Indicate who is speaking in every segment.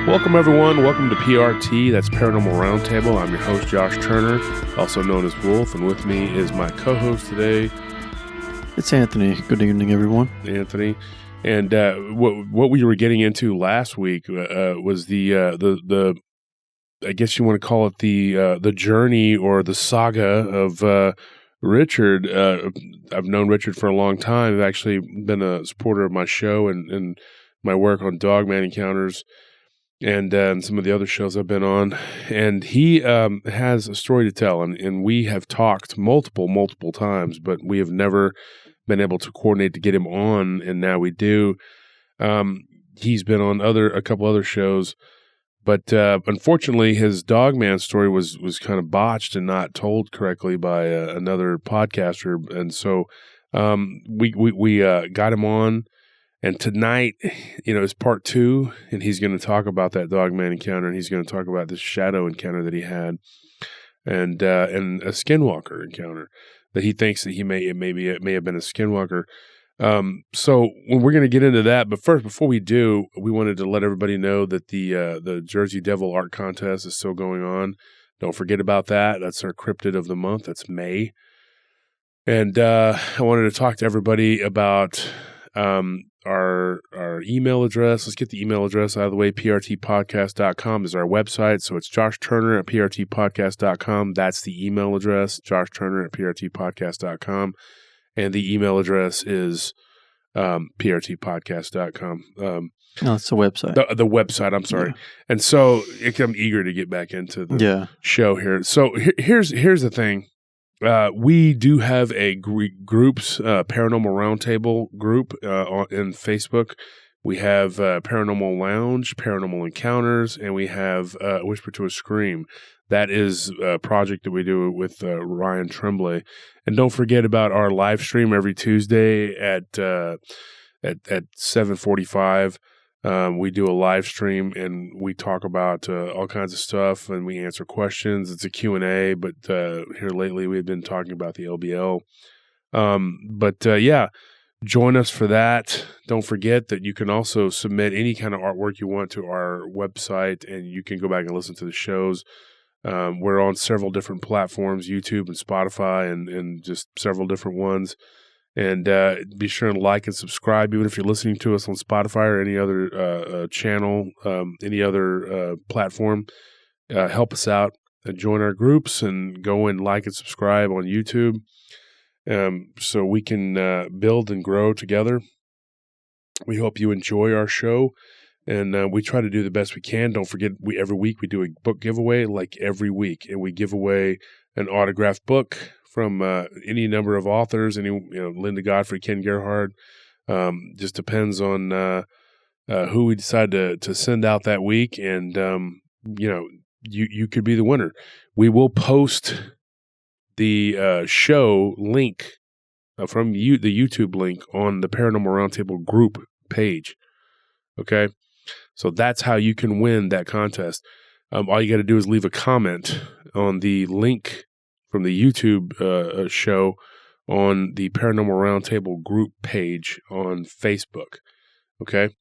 Speaker 1: Welcome, everyone. Welcome to PRT. That's Paranormal Round Table. I'm your host, Josh Turner, also known as Wolf, and with me is my co-host today.
Speaker 2: It's Anthony. Good evening, everyone.
Speaker 1: Anthony. And what we were getting into last week was the I guess you want to call it the journey or the saga of Richard. I've known Richard for a long time. I've actually been a supporter of my show and my work on Dogman Encounters and some of the other shows I've been on. And he has a story to tell, and we have talked multiple times, but we have never been able to coordinate to get him on, and now we do. He's been on a couple other shows, but unfortunately, his Dogman story was kind of botched and not told correctly by another podcaster, and so we got him on. And tonight, is part 2, and he's going to talk about that Dogman encounter, and he's going to talk about this shadow encounter that he had, and a skinwalker encounter that he thinks that it may have been a skinwalker. So we're going to get into that, but first, before we do, we wanted to let everybody know that the Jersey Devil Art Contest is still going on. Don't forget about that. That's our cryptid of the month. That's May, and I wanted to talk to everybody about our email address. Let's get the email address out of the way. prtpodcast.com is our website. So it's Josh Turner at prtpodcast.com. That's the email address, Josh Turner at prtpodcast.com. And the email address is prtpodcast.com.
Speaker 2: No, it's the website.
Speaker 1: The website, I'm sorry. Yeah. And so I'm eager to get back into the show here. So here's the thing. We do have a groups, Paranormal Round Table group in Facebook. We have Paranormal Lounge, Paranormal Encounters, and we have Whisper to a Scream. That is a project that we do with Ryan Tremblay. And don't forget about our live stream every Tuesday at 7:45. We do a live stream and we talk about all kinds of stuff and we answer questions. It's a Q&A, but here lately we've been talking about the LBL. Join us for that. Don't forget that you can also submit any kind of artwork you want to our website and you can go back and listen to the shows. We're on several different platforms, YouTube and Spotify and just several different ones. And be sure to like and subscribe, even if you're listening to us on Spotify or any other channel, any other platform. Help us out and join our groups and go and like and subscribe on YouTube so we can build and grow together. We hope you enjoy our show, and we try to do the best we can. Don't forget, every week we do a book giveaway, like every week, and we give away an autographed book from any number of authors, Linda Godfrey, Ken Gerhard. Just depends on who we decide to send out that week, and you could be the winner. We will post the show link from the YouTube link on the Paranormal Roundtable group page. Okay, so that's how you can win that contest. All you got to do is leave a comment on the link from the YouTube show on the Paranormal Roundtable group page on Facebook. Okay?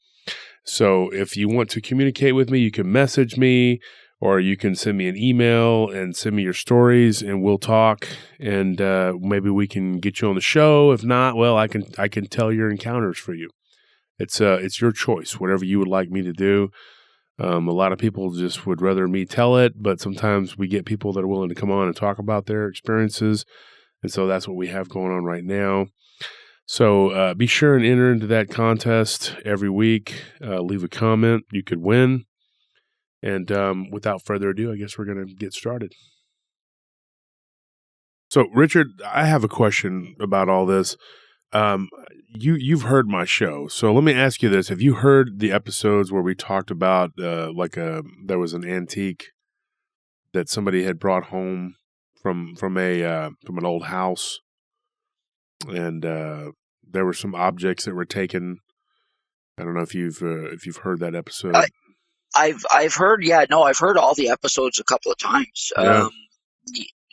Speaker 1: So if you want to communicate with me, you can message me or you can send me an email and send me your stories and we'll talk and maybe we can get you on the show. If not, well, I can tell your encounters for you. It's your choice, whatever you would like me to do. A lot of people just would rather me tell it, but sometimes we get people that are willing to come on and talk about their experiences. And so that's what we have going on right now. So be sure and enter into that contest every week. Leave a comment. You could win. And without further ado, I guess we're going to get started. So, Richard, I have a question about all this. You've heard my show, so let me ask you this: have you heard the episodes where we talked about there was an antique that somebody had brought home from an old house, and there were some objects that were taken? I don't know if you've heard that episode.
Speaker 3: I've heard I've heard all the episodes a couple of times.
Speaker 1: Yeah.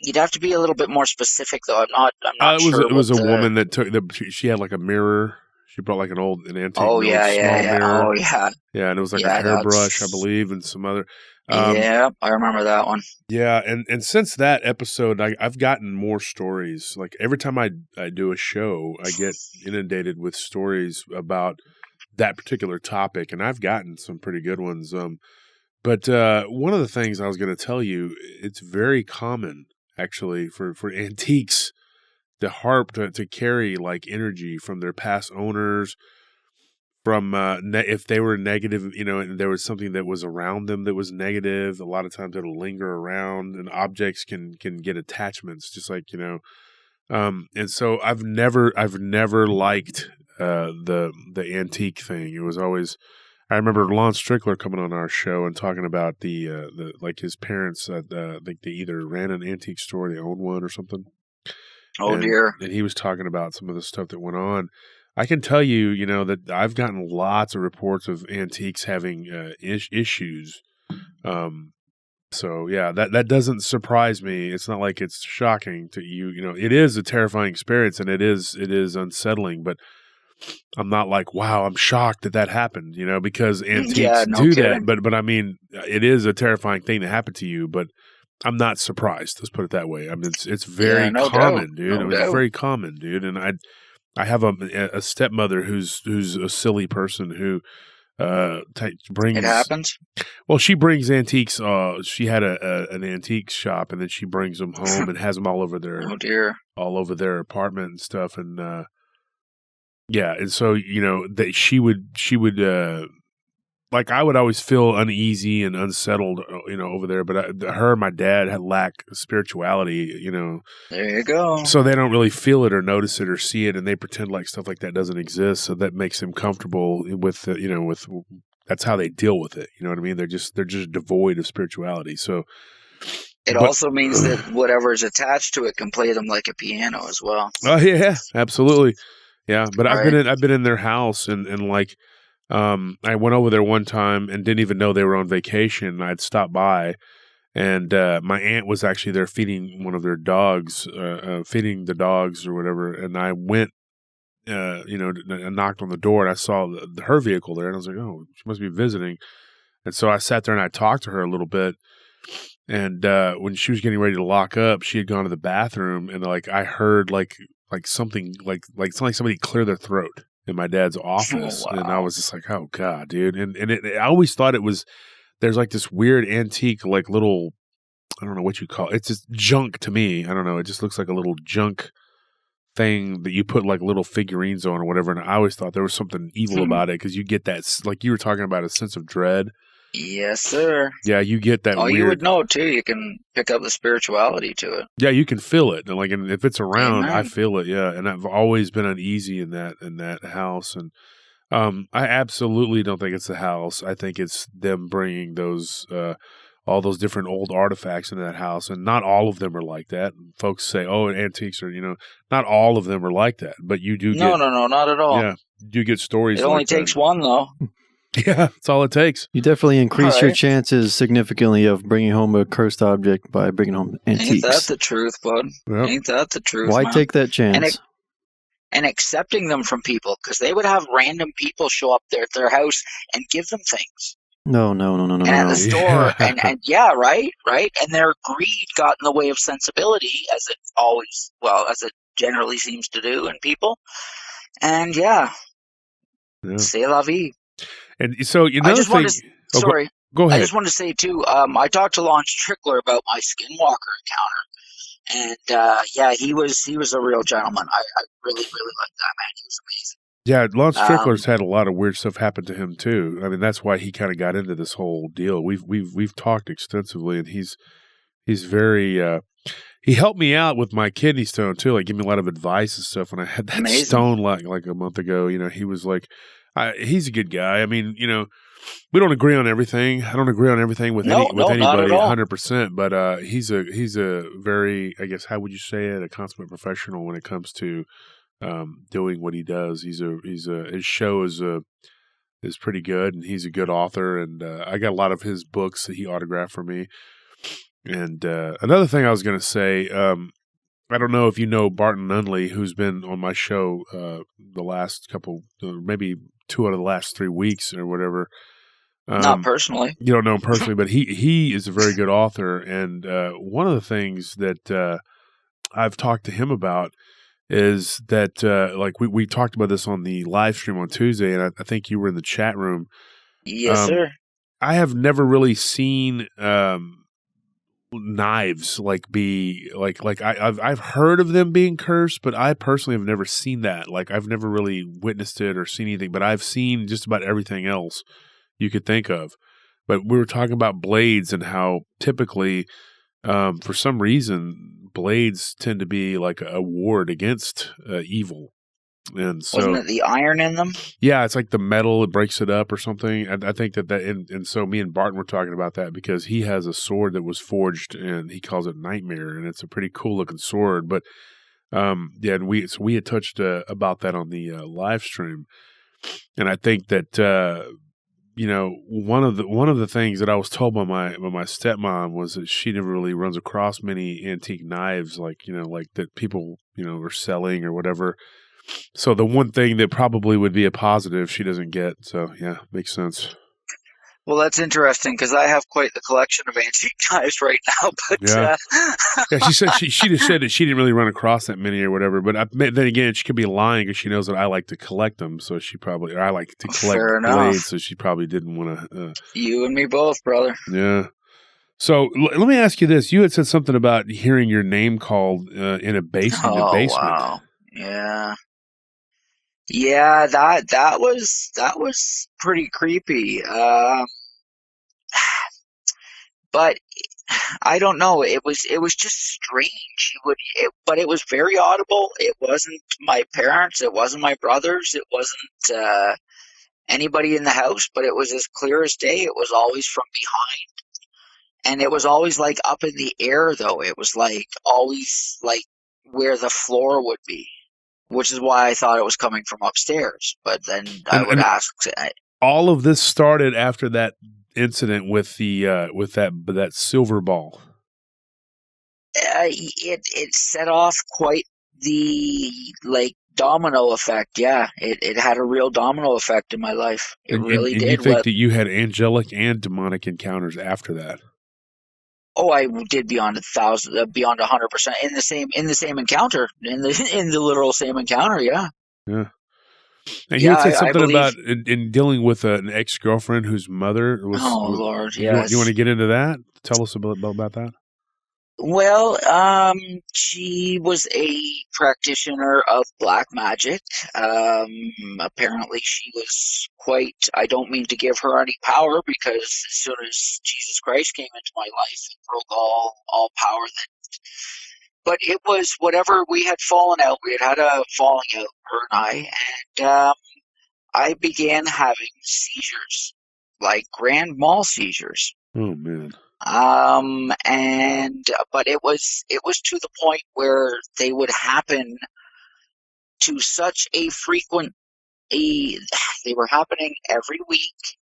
Speaker 3: You'd have to be a little bit more specific, though. I'm not sure.
Speaker 1: It was a woman that took she had like a mirror. She brought like an antique.
Speaker 3: Oh, yeah,
Speaker 1: small
Speaker 3: yeah.
Speaker 1: mirror.
Speaker 3: Oh, yeah.
Speaker 1: Yeah, and it was like
Speaker 3: Yeah,
Speaker 1: a hairbrush, I believe, and some other.
Speaker 3: Yeah, I remember that one.
Speaker 1: Yeah, and since that episode, I've gotten more stories. Like every time I do a show, I get inundated with stories about that particular topic, and I've gotten some pretty good ones. But one of the things I was going to tell you, it's very common actually for antiques to carry like energy from their past owners, from if they were negative, and there was something that was around them that was negative. A lot of times it'll linger around, and objects can get attachments, just like and so I've never liked the antique thing. It was always. I remember Lon Strickler coming on our show and talking about the like his parents. I think they either ran an antique store, they owned one, or something.
Speaker 3: Oh, dear.
Speaker 1: And he was talking about some of the stuff that went on. I can tell you, that I've gotten lots of reports of antiques having issues. So yeah, that doesn't surprise me. It's not like it's shocking to you. It is a terrifying experience, and it is unsettling. But I'm not like, wow, I'm shocked that happened. Because antiques do that. But I mean, it is a terrifying thing to happen to you. But I'm not surprised. Let's put it that way. I mean, it's very common, dude. It was very common, dude. And I have a stepmother who's a silly person who brings.
Speaker 3: It happens.
Speaker 1: Well, she brings antiques. She had an antique shop, and then she brings them home and has them all over their all over their apartment and stuff. And yeah, and so that she would like I would always feel uneasy and unsettled, over there. But her and my dad had lack spirituality,
Speaker 3: There you go.
Speaker 1: So they don't really feel it or notice it or see it, and they pretend like stuff like that doesn't exist. So that makes them comfortable with, with that's how they deal with it. You know what I mean? They're just devoid of spirituality. So
Speaker 3: it also means that whatever is attached to it can play them like a piano as well.
Speaker 1: Oh yeah, absolutely, yeah. But I've been in their house and like. I went over there one time and didn't even know they were on vacation. I'd stopped by, and my aunt was actually there feeding one of their dogs, feeding the dogs or whatever. And I went, I knocked on the door, and I saw her vehicle there, and I was like, oh, she must be visiting. And so I sat there and I talked to her a little bit. And when she was getting ready to lock up, she had gone to the bathroom, and like I heard like something like somebody clear their throat in my dad's office.
Speaker 3: Oh, wow.
Speaker 1: And I was just like, oh God, dude. And I always thought there's like this weird antique, like little, I don't know what you call it. It's just junk to me. I don't know. It just looks like a little junk thing that you put like little figurines on or whatever. And I always thought there was something evil about it, because you get that, like you were talking about, a sense of dread.
Speaker 3: Yes, sir.
Speaker 1: Yeah, you get that.
Speaker 3: You would know too. You can pick up the spirituality to it.
Speaker 1: Yeah, you can feel it. And if it's around,
Speaker 3: Amen.
Speaker 1: I feel it. Yeah, and I've always been uneasy in that house. And I absolutely don't think it's the house. I think it's them bringing those all those different old artifacts into that house, and not all of them are like that. And folks say, "Oh, antiques are," not all of them are like that, but you do.
Speaker 3: No, not at all.
Speaker 1: Yeah, you do get stories.
Speaker 3: It only takes one though.
Speaker 1: Yeah, that's all it takes.
Speaker 2: You definitely increase your chances significantly of bringing home a cursed object by bringing home antiques.
Speaker 3: Ain't that the truth, bud?
Speaker 1: Yep.
Speaker 3: Ain't that the truth?
Speaker 2: Why
Speaker 3: man?
Speaker 2: take that chance?
Speaker 3: And accepting them from people, because they would have random people show up there at their house and give them things.
Speaker 2: No.
Speaker 3: And at the store, and yeah, right. And their greed got in the way of sensibility, as it generally seems to do in people. And yeah. C'est la vie.
Speaker 1: And so
Speaker 3: I just wanted to, sorry.
Speaker 1: Go ahead.
Speaker 3: I just wanted to say too. I talked to Lon Strickler about my Skinwalker encounter, and he was a real gentleman. I really liked that man. He was amazing.
Speaker 1: Yeah, Lon Strickler's had a lot of weird stuff happen to him too. I mean, that's why he kind of got into this whole deal. We've talked extensively, and he's very. He helped me out with my kidney stone too. Like, give me a lot of advice and stuff when I had that stone like a month ago. He was like. He's a good guy. I mean, we don't agree on everything. I don't agree on everything with anybody 100%. But he's a very, I guess, how would you say it? A consummate professional when it comes to doing what he does. His show is pretty good, and he's a good author. And I got a lot of his books that he autographed for me. And another thing I was going to say, I don't know if you know Barton Nunley, who's been on my show the last couple, maybe 2 out of the last 3 weeks or whatever.
Speaker 3: Not personally.
Speaker 1: You don't know him personally, but he is a very good author. And one of the things that I've talked to him about is that, like we talked about this on the live stream on Tuesday, and I think you were in the chat room.
Speaker 3: Yes, sir.
Speaker 1: I have never really seen knives I've heard of them being cursed, but I personally have never seen that. Like, I've never really witnessed it or seen anything, but I've seen just about everything else you could think of. But we were talking about blades and how typically, for some reason, blades tend to be like a ward against evil. And so,
Speaker 3: wasn't it the iron in them?
Speaker 1: Yeah, it's like the metal, it breaks it up or something. I think and so me and Barton were talking about that because he has a sword that was forged and he calls it Nightmare, and it's a pretty cool looking sword. But and we had touched about that on the live stream, and I think that one of the things that I was told by my stepmom was that she never really runs across many antique knives like that people are selling or whatever. So the one thing that probably would be a positive she doesn't get. So yeah, makes sense.
Speaker 3: Well, that's interesting because I have quite the collection of antique knives right now. But
Speaker 1: yeah, she said she just said that she didn't really run across that many or whatever. But then again, she could be lying because she knows that I like to collect them. So I like to collect blades. So she probably didn't want to.
Speaker 3: You and me both, brother.
Speaker 1: Yeah. So let me ask you this: you had said something about hearing your name called in a basement.
Speaker 3: Oh, wow. Yeah. Yeah, that was pretty creepy. But I don't know. It was just strange. But it was very audible. It wasn't my parents. It wasn't my brothers. It wasn't anybody in the house. But it was as clear as day. It was always from behind, and it was always like up in the air. Though it was like always like where the floor would be. Which is why I thought it was coming from upstairs. But then I would ask.
Speaker 1: All of this started after that incident with the with that silver ball.
Speaker 3: It set off quite the domino effect. Yeah, it had a real domino effect in my life. It really did.
Speaker 1: You think that you had angelic and demonic encounters after that?
Speaker 3: Oh, I did beyond 1,000, beyond 100% in the same encounter, in the literal same encounter. Yeah.
Speaker 1: Yeah. And you said something about in dealing with an ex-girlfriend whose mother was.
Speaker 3: Oh, Lord, yes.
Speaker 1: You want to get into that? Tell us about that.
Speaker 3: Well, she was a practitioner of black magic. Apparently she was quite, I don't mean to give her any power because as soon as Jesus Christ came into my life, it broke all power but it was whatever we had fallen out. We had a falling out, her and I began having seizures, like grand mal seizures.
Speaker 1: Oh man.
Speaker 3: But it was to the point where they would happen to such a they were happening every week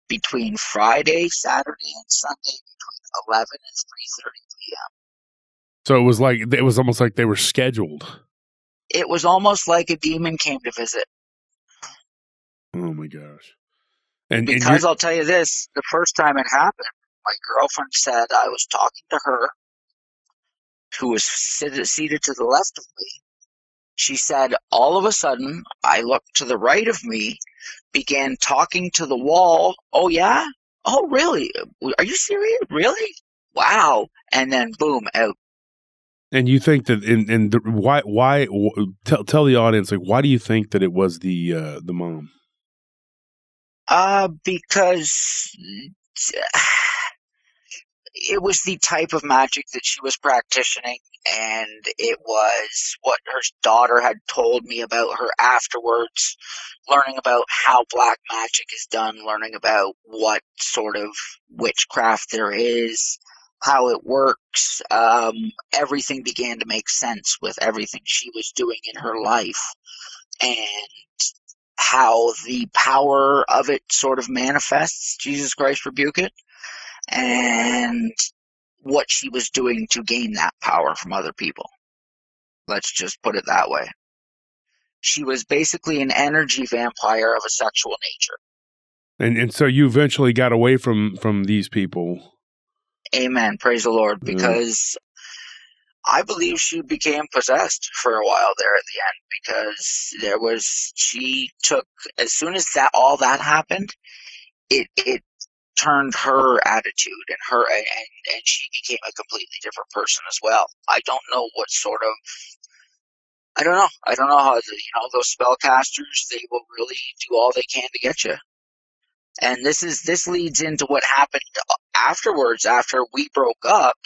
Speaker 3: between Friday, Saturday, and Sunday between 11 and 3:30 p.m.
Speaker 1: So it was almost like they were scheduled.
Speaker 3: It was almost like a demon came to visit.
Speaker 1: Oh my gosh.
Speaker 3: Because I'll tell you this, the first time it happened, my girlfriend said I was talking to her, who was seated to the left of me. She said, all of a sudden, I looked to the right of me, began talking to the wall. Oh, yeah? Oh, really? Are you serious? Really? Wow. And then, boom, out.
Speaker 1: And you think that, why, tell the audience, why do you think that it was the mom?
Speaker 3: Because it was the type of magic that she was practicing, and it was what her daughter had told me about her afterwards, learning about how black magic is done, learning about what sort of witchcraft there is, how it works. Everything began to make sense with everything she was doing in her life, and how the power of it sort of manifests. Jesus Christ rebuke it. And what she was doing to gain that power from other people. Let's just put it that way. She was basically an energy vampire of a sexual nature.
Speaker 1: And so you eventually got away from these people.
Speaker 3: Amen. Praise the Lord. Because I believe she became possessed for a while there at the end, because she took, as soon as all that happened, it turned her attitude and she became a completely different person as well. I don't know how, those spellcasters, they will really do all they can to get you. And this leads into what happened afterwards. After we broke up,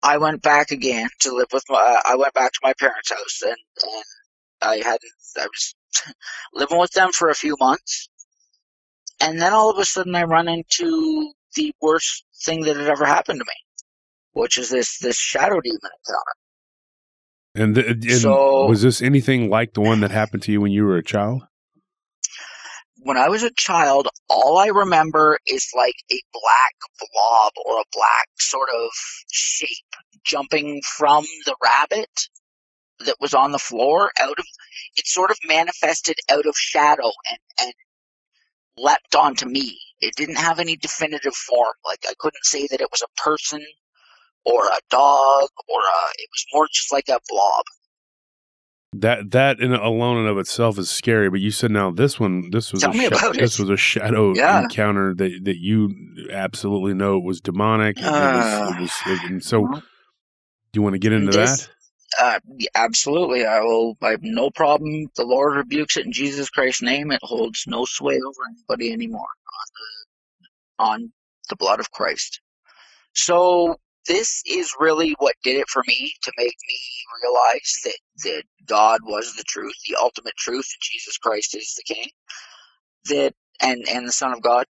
Speaker 3: I went back again to live with I went back to my parents' house, and I was living with them for a few months. And then all of a sudden I run into the worst thing that had ever happened to me, which is this shadow demon encounter.
Speaker 1: And so, was this anything like the one that happened to you when you were a child?
Speaker 3: When I was a child, all I remember is like a black blob or a black sort of shape jumping from the rabbit that was on the floor it sort of manifested out of shadow and leapt onto me. It didn't have any definitive form. Like, I couldn't say that it was a person or a dog it was more just like a blob.
Speaker 1: That alone and of itself is scary. But you said now this was a shadow encounter that you absolutely know it was demonic. And so, do you want to get into that?
Speaker 3: Absolutely, I will. I have no problem. The Lord rebukes it in Jesus Christ's name. It holds no sway over anybody anymore on the blood of Christ. So this is really what did it for me, to make me realize that God was the truth, the ultimate truth, that Jesus Christ is the King, and the Son of God.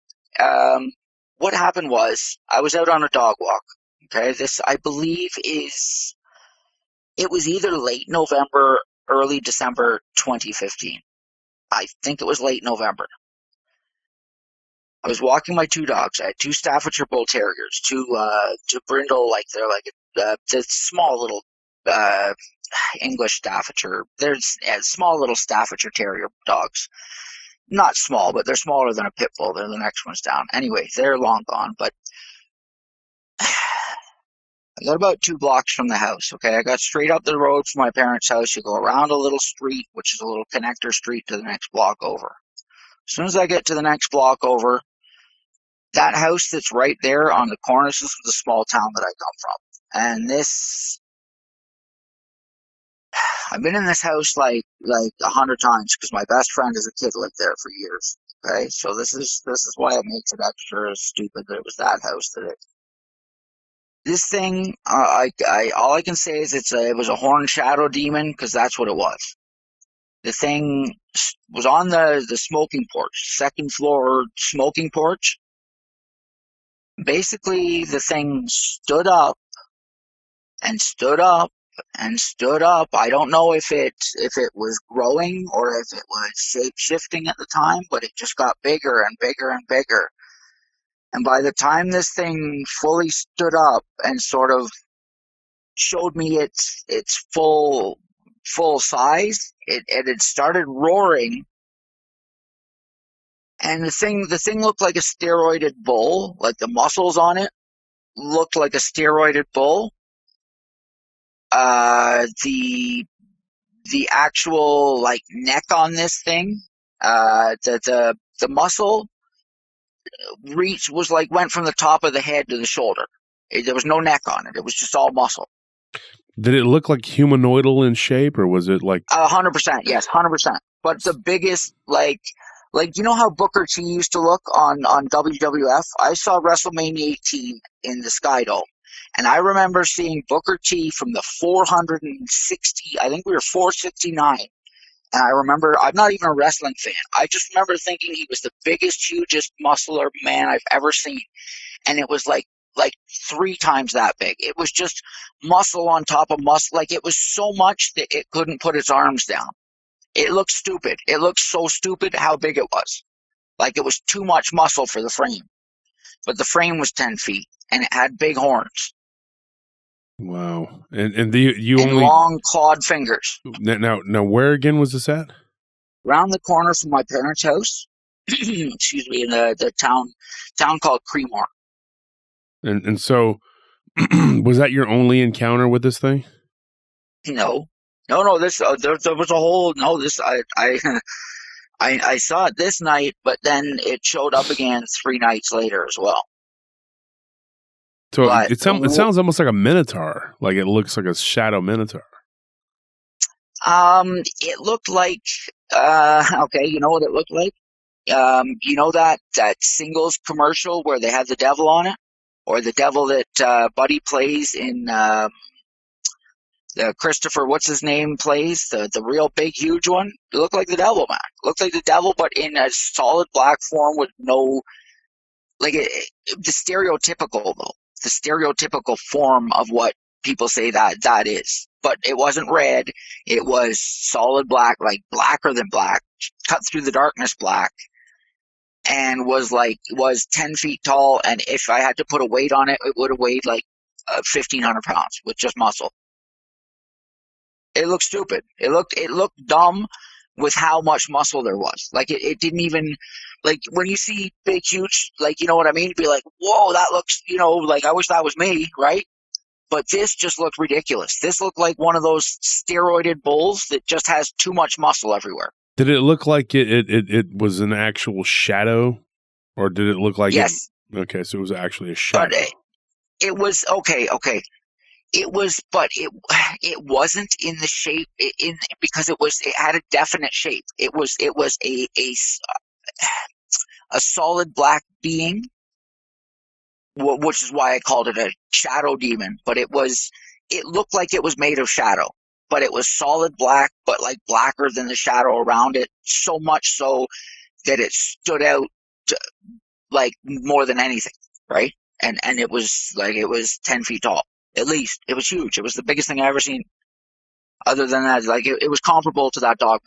Speaker 3: What happened was, I was out on a dog walk. Okay, this, I believe, it was either late November, early December 2015. I think it was late November. I was walking my two dogs. I had two Staffordshire Bull Terriers, two brindle, like they're like the small little English Staffordshire. They're small little Staffordshire Terrier dogs. Not small, but they're smaller than a pit bull. They're the next ones down. Anyway, they're long gone, but I got about 2 blocks from the house, okay? I got straight up the road from my parents' house. You go around a little street, which is a little connector street, to the next block over. As soon as I get to the next block over, that house that's right there on the corner, this is the small town that I come from. And I've been in this house like 100 times, because my best friend as a kid lived there for years, okay? So this is why it makes it extra stupid that it was that house that this thing, all I can say is it was a horned shadow demon, because that's what it was. The thing was on the smoking porch, second floor smoking porch. Basically, the thing stood up and stood up and stood up. I don't know if it was growing or if it was shape-shifting at the time, but it just got bigger and bigger and bigger. And by the time this thing fully stood up and sort of showed me its full size, it had started roaring. And the thing looked like a steroided bull, like the muscles on it looked like a steroided bull. The actual like neck on this thing, the muscle went from the top of the head to the shoulder. There was no neck on it. It was just all muscle.
Speaker 1: Did it look like humanoidal in shape, or was it like
Speaker 3: 100%? Yes, 100%. But the biggest, like you know how Booker T used to look on WWF? I saw WrestleMania 18 in the Sky Dome, and I remember seeing Booker T from the 460. I think we were 469. And I remember, I'm not even a wrestling fan. I just remember thinking he was the biggest, hugest muscular man I've ever seen. And it was like 3 times that big. It was just muscle on top of muscle. Like, it was so much that it couldn't put its arms down. It looked stupid. It looked so stupid how big it was. Like, it was too much muscle for the frame. but the frame was 10 feet, and it had big horns.
Speaker 1: Wow. And you
Speaker 3: and
Speaker 1: only
Speaker 3: long clawed fingers.
Speaker 1: now where again was this at?
Speaker 3: Round the corner from my parents' house. Excuse me, in the town called Creemore.
Speaker 1: And so was that your only encounter with this thing?
Speaker 3: No. This there was a whole this I saw it this night, but then it showed up again 3 nights later as well.
Speaker 1: So
Speaker 3: but,
Speaker 1: it sounds almost like a minotaur. Like it looks like a shadow minotaur.
Speaker 3: It looked like okay, you know what it looked like? You know that Singles commercial where they had the devil on it, or the devil that Buddy plays in the Christopher, what's his name, plays the real big huge one. It looked like the devil, man. It looked like the devil, but in a solid black form with no the stereotypical form of what people say that is. But it wasn't red. It was solid black, like blacker than black, cut through the darkness black, and was 10 feet tall. And if I had to put a weight on it, it would have weighed like 1,500 pounds with just muscle. It looked stupid. It looked dumb with how much muscle there was. Like it didn't even, like when you see big, huge, like, you know what I mean? You'd be like, whoa, that looks, like I wish that was me, right? But this just looked ridiculous. This looked like one of those steroided bulls that just has too much muscle everywhere.
Speaker 1: Did it look like it was an actual shadow, or did it look like
Speaker 3: yes?
Speaker 1: Okay, so it was actually a shadow.
Speaker 3: But it was okay. It was, but it wasn't in the shape because it had a definite shape. It was a solid black being, which is why I called it a shadow demon. But it looked like it was made of shadow, but it was solid black, but like blacker than the shadow around it. So much so that it stood out like more than anything, right? And it was 10 feet tall. At least. It was huge. It was the biggest thing I ever seen. Other than that, it was comparable to that dog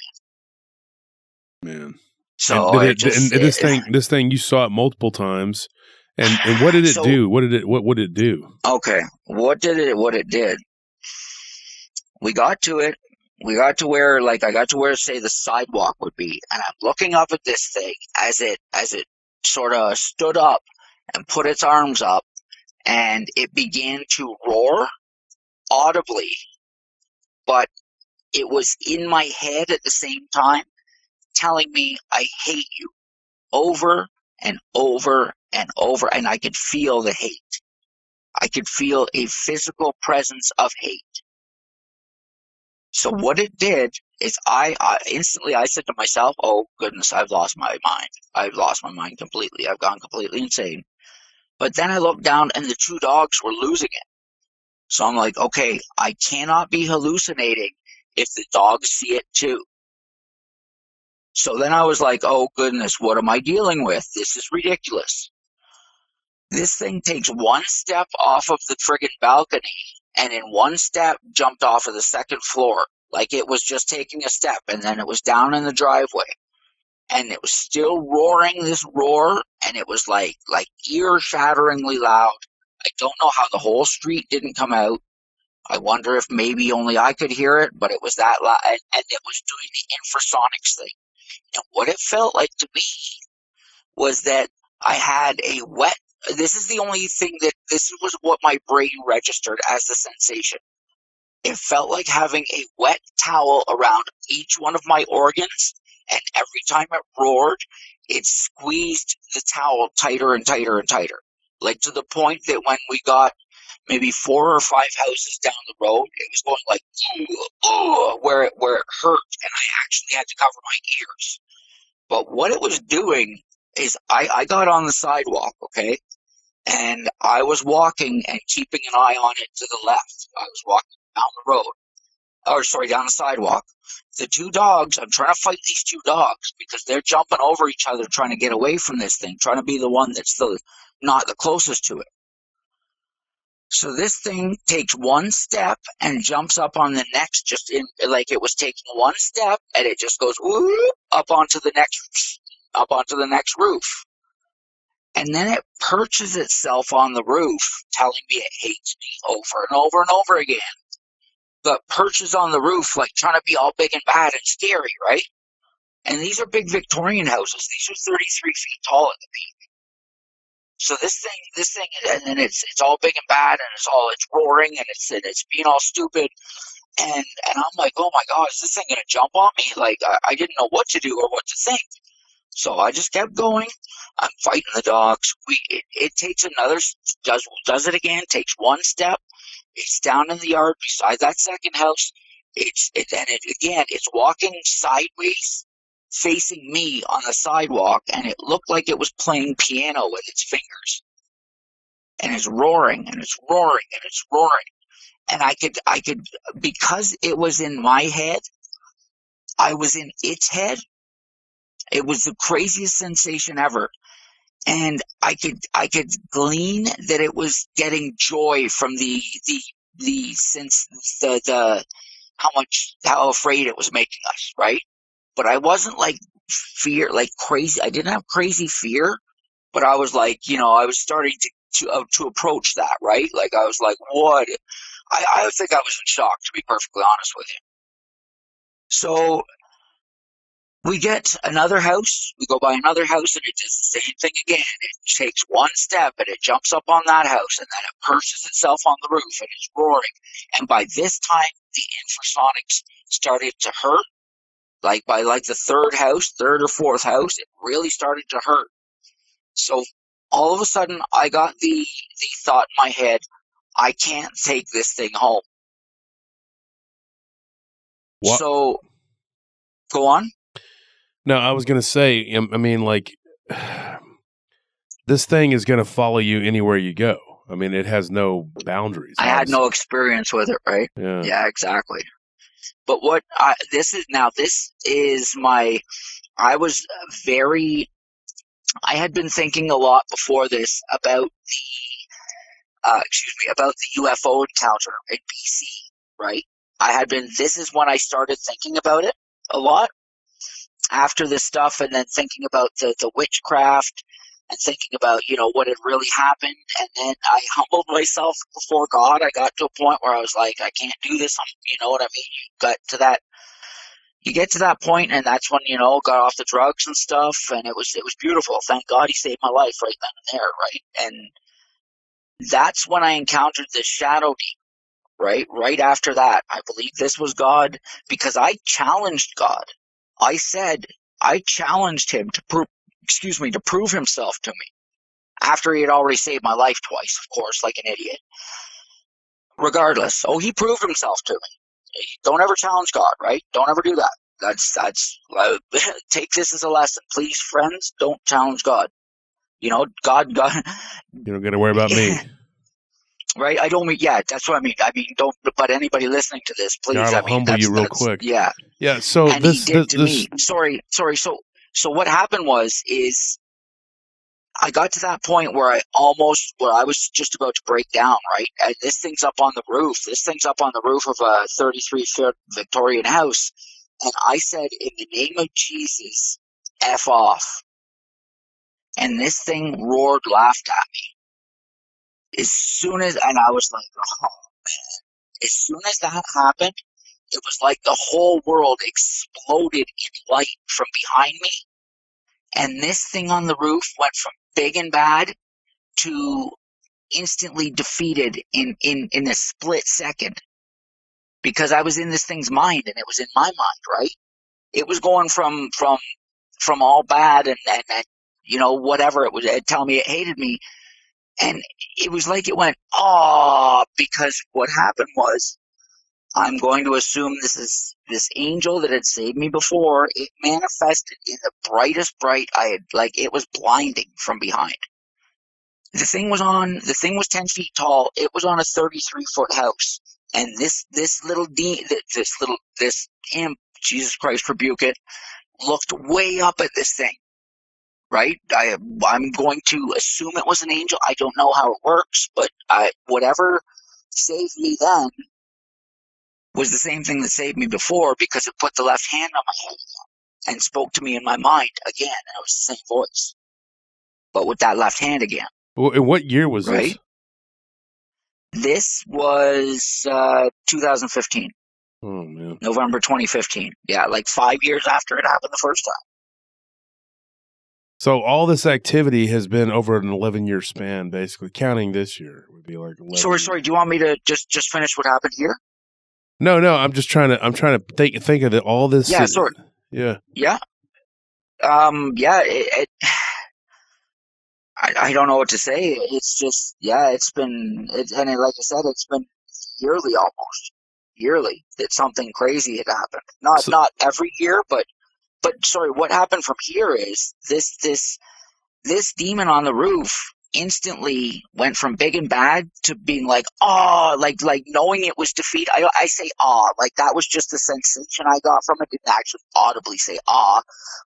Speaker 1: man.
Speaker 3: So
Speaker 1: this thing you saw it multiple times, and what did it do? What would it do?
Speaker 3: Okay, what it did? We got to it. We got to where I got to where say the sidewalk would be, and I'm looking up at this thing as it sort of stood up and put its arms up. And it began to roar audibly, but it was in my head at the same time, telling me, I hate you, over and over and over. And I could feel the hate. I could feel a physical presence of hate. So what it did is I instantly said to myself, oh, goodness, I've lost my mind. I've lost my mind completely. I've gone completely insane. But then I looked down and the 2 dogs were losing it. So I'm like, okay, I cannot be hallucinating if the dogs see it too. So then I was like, oh goodness, what am I dealing with? This is ridiculous. This thing takes 1 step off of the friggin' balcony and in 1 step jumped off of the 2nd floor. Like it was just taking a step, and then it was down in the driveway. And it was still roaring this roar, and it was like ear-shatteringly loud. I don't know how the whole street didn't come out. I wonder if maybe only I could hear it, but it was that loud, and it was doing the infrasonics thing. And what it felt like to me was that I had a wet, this is the only thing this was what my brain registered as the sensation. It felt like having a wet towel around each one of my organs, and every time it roared, it squeezed the towel tighter and tighter and tighter. Like to the point that when we got maybe 4 or 5 houses down the road, it was going like, ooh, where it hurt, and I actually had to cover my ears. But what it was doing is I got on the sidewalk, okay? And I was walking and keeping an eye on it to the left. I was walking down the road, down the sidewalk. The 2 dogs, I'm trying to fight these 2 dogs because they're jumping over each other trying to get away from this thing, trying to be the one that's not the closest to it. So this thing takes 1 step and jumps up on the next, like it was taking 1 step, and it just goes whoop, up onto the next roof. And then it perches itself on the roof, telling me it hates me over and over and over again. But perches on the roof, like trying to be all big and bad and scary, right? And these are big Victorian houses. These are 33 feet tall at the peak. So this thing, and then it's all big and bad, and it's roaring, and it's being all stupid. And I'm like, oh my God, is this thing gonna jump on me? Like I didn't know what to do or what to think. So I just kept going. I'm fighting the dogs. It takes another, does it again, takes one step. It's down in the yard beside that second house. It's walking sideways, facing me on the sidewalk, and it looked like it was playing piano with its fingers. And it's roaring, and it's roaring, and it's roaring. And I could, because it was in my head, I was in its head. It was the craziest sensation ever. And I could glean that it was getting joy from how afraid it was making us, right? But I wasn't like crazy. I didn't have crazy fear, but I was like, I was starting to approach that, right? Like I was like, what? I think I was in shock, to be perfectly honest with you. So we get another house, we go by another house, and it does the same thing again. It takes one step, and it jumps up on that house, and then it perches itself on the roof, and it's roaring. And by this time, the infrasonics started to hurt. Like by the third or fourth house, it really started to hurt. So all of a sudden, I got the thought in my head, I can't take this thing home. What? So, go on.
Speaker 1: No, I was going to say, I mean, like, this thing is going to follow you anywhere you go. I mean, it has no boundaries.
Speaker 3: I had no experience with it, right? Yeah, exactly. But this is I had been thinking a lot before this about the UFO encounter in BC, right? This is when I started thinking about it a lot after this stuff, and then thinking about the witchcraft and thinking about, what had really happened. And then I humbled myself before God. I got to a point where I was like, I can't do this. You know what I mean? You get to that point, and that's when, got off the drugs and stuff, and it was beautiful. Thank God he saved my life right then and there, right? And that's when I encountered this shadow demon, right? Right after that, I believe this was God, because I challenged God. I said, I challenged him to prove himself to me, after he had already saved my life twice, of course, like an idiot. Regardless, he proved himself to me. Don't ever challenge God, right? Don't ever do that. That's take this as a lesson, please, friends. Don't challenge God. God.
Speaker 1: You don't got to worry about me,
Speaker 3: right? I don't mean, that's what I mean. Don't. But anybody listening to this, please.
Speaker 1: I'll humble you real quick.
Speaker 3: Yeah.
Speaker 1: So
Speaker 3: and he did to me. Sorry. So what happened was I got to that point where I was just about to break down, right? And this thing's up on the roof. This thing's up on the roof of a 33-foot Victorian house. And I said, in the name of Jesus, F off. And this thing roared, laughed at me. And I was like, oh man. As soon as that happened, it was like the whole world exploded in light from behind me. And this thing on the roof went from big and bad to instantly defeated in a split second, because I was in this thing's mind, and it was in my mind, right? It was going from all bad and whatever it was, telling me it hated me, and it was like it went, because what happened was, I'm going to assume this angel that had saved me before, it manifested in the brightest bright. It was blinding from behind. The thing was 10 feet tall. It was on a 33-foot house. And this imp, Jesus Christ rebuke it, looked way up at this thing. Right? I'm going to assume it was an angel. I don't know how it works, but whatever saved me then was the same thing that saved me before, because it put the left hand on my head and spoke to me in my mind again, and it was the same voice. but with that left hand again.
Speaker 1: Well, and what year was
Speaker 3: Right? This was 2015.
Speaker 1: Oh, man.
Speaker 3: November 2015. Yeah, like 5 years after it happened the first time.
Speaker 1: So all this activity has been over an 11-year span, basically. Counting this year would be like 11.
Speaker 3: Sorry. Do you want me to just finish what happened here?
Speaker 1: No. I'm trying to think of all this.
Speaker 3: Yeah, sorry.
Speaker 1: Yeah.
Speaker 3: Yeah. I don't know what to say. It's just, like I said, it's been almost yearly that something crazy had happened. Not every year, but sorry, what happened from here is this demon on the roof instantly went from big and bad to being like, like knowing it was defeat. I say like that was just the sensation I got from it. Didn't actually audibly say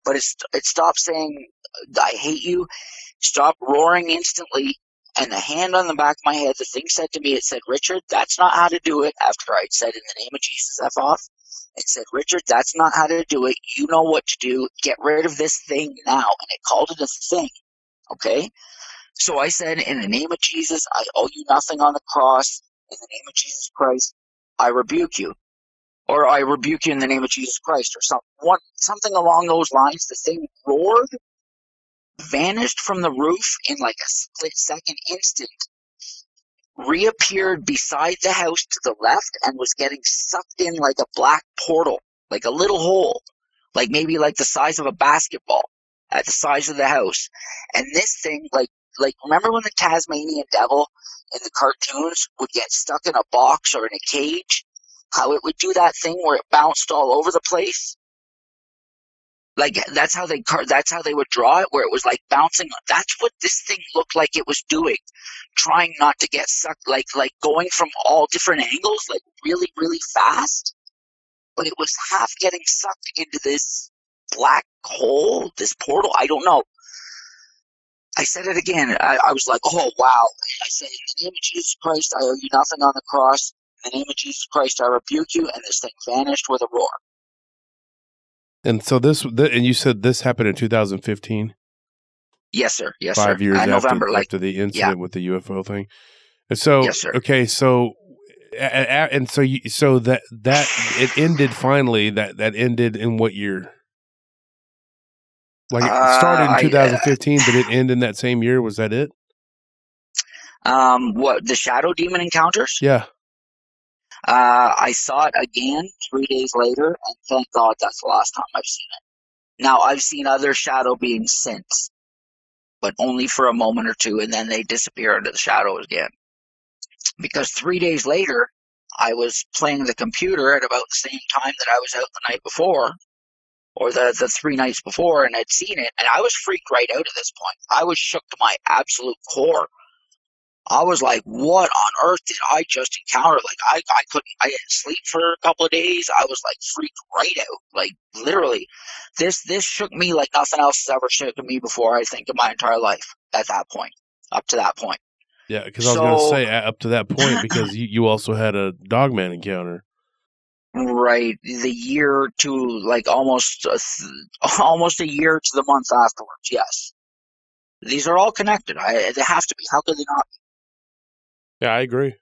Speaker 3: but it stopped saying I hate you, stopped roaring instantly, and the hand on the back of my head, the thing said to me, it said, Richard, that's not how to do it. After I'd said, in the name of Jesus, F off. It said, Richard, that's not how to do it. You know what to do. Get rid of this thing now. And it called it a thing. Okay? So I said, in the name of Jesus, I owe you nothing on the cross. In the name of Jesus Christ, I rebuke you. Or I rebuke you in the name of Jesus Christ. Or something along those lines. The thing roared, vanished from the roof in like a split-second instant, reappeared beside the house to the left, and was getting sucked in like a black portal, like a little hole, like maybe like the size of a basketball at the size of the house. And this thing, like remember when the Tasmanian devil in the cartoons would get stuck in a box or in a cage? How it would do that thing where it bounced all over the place? Like that's how they would draw it, where it was like bouncing. That's what this thing looked like it was doing, trying not to get sucked, like going from all different angles, like really, really fast. But it was half getting sucked into this black hole, this portal. I don't know. I said it again. I was like, oh wow. I said, in the name of Jesus Christ, I owe you nothing on the cross. In the name of Jesus Christ, I rebuke you. And this thing vanished with a roar.
Speaker 1: And so and you said this happened in 2015?
Speaker 3: Yes, sir. Yes,
Speaker 1: 5
Speaker 3: sir.
Speaker 1: years
Speaker 3: November,
Speaker 1: after the incident with the UFO thing. And so,
Speaker 3: yes, sir.
Speaker 1: Okay, so and so that it ended finally. That ended in what year? Like it started in 2015, did it end in that same year? Was that it?
Speaker 3: What, the shadow demon encounters?
Speaker 1: Yeah.
Speaker 3: I saw it again 3 days later, and thank God that's the last time I've seen it. Now, I've seen other shadow beings since, but only for a moment or two, and then they disappear into the shadows again. Because 3 days later, I was playing the computer at about the same time that I was out the night before, or the 3 nights before, and I'd seen it, and I was freaked right out at this point. I was shook to my absolute core. I was like, what on earth did I just encounter? Like, I didn't sleep for a couple of days. I was like freaked right out. Like, literally, this shook me like nothing else has ever shook me before, I think, in my entire life at that point, up to that point.
Speaker 1: Yeah, because I was going to say up to that point, because you also had a dogman encounter.
Speaker 3: Right, the year to like almost a year to the month afterwards. Yes, these are all connected. They have to be. How could they not be?
Speaker 1: Yeah, I agree.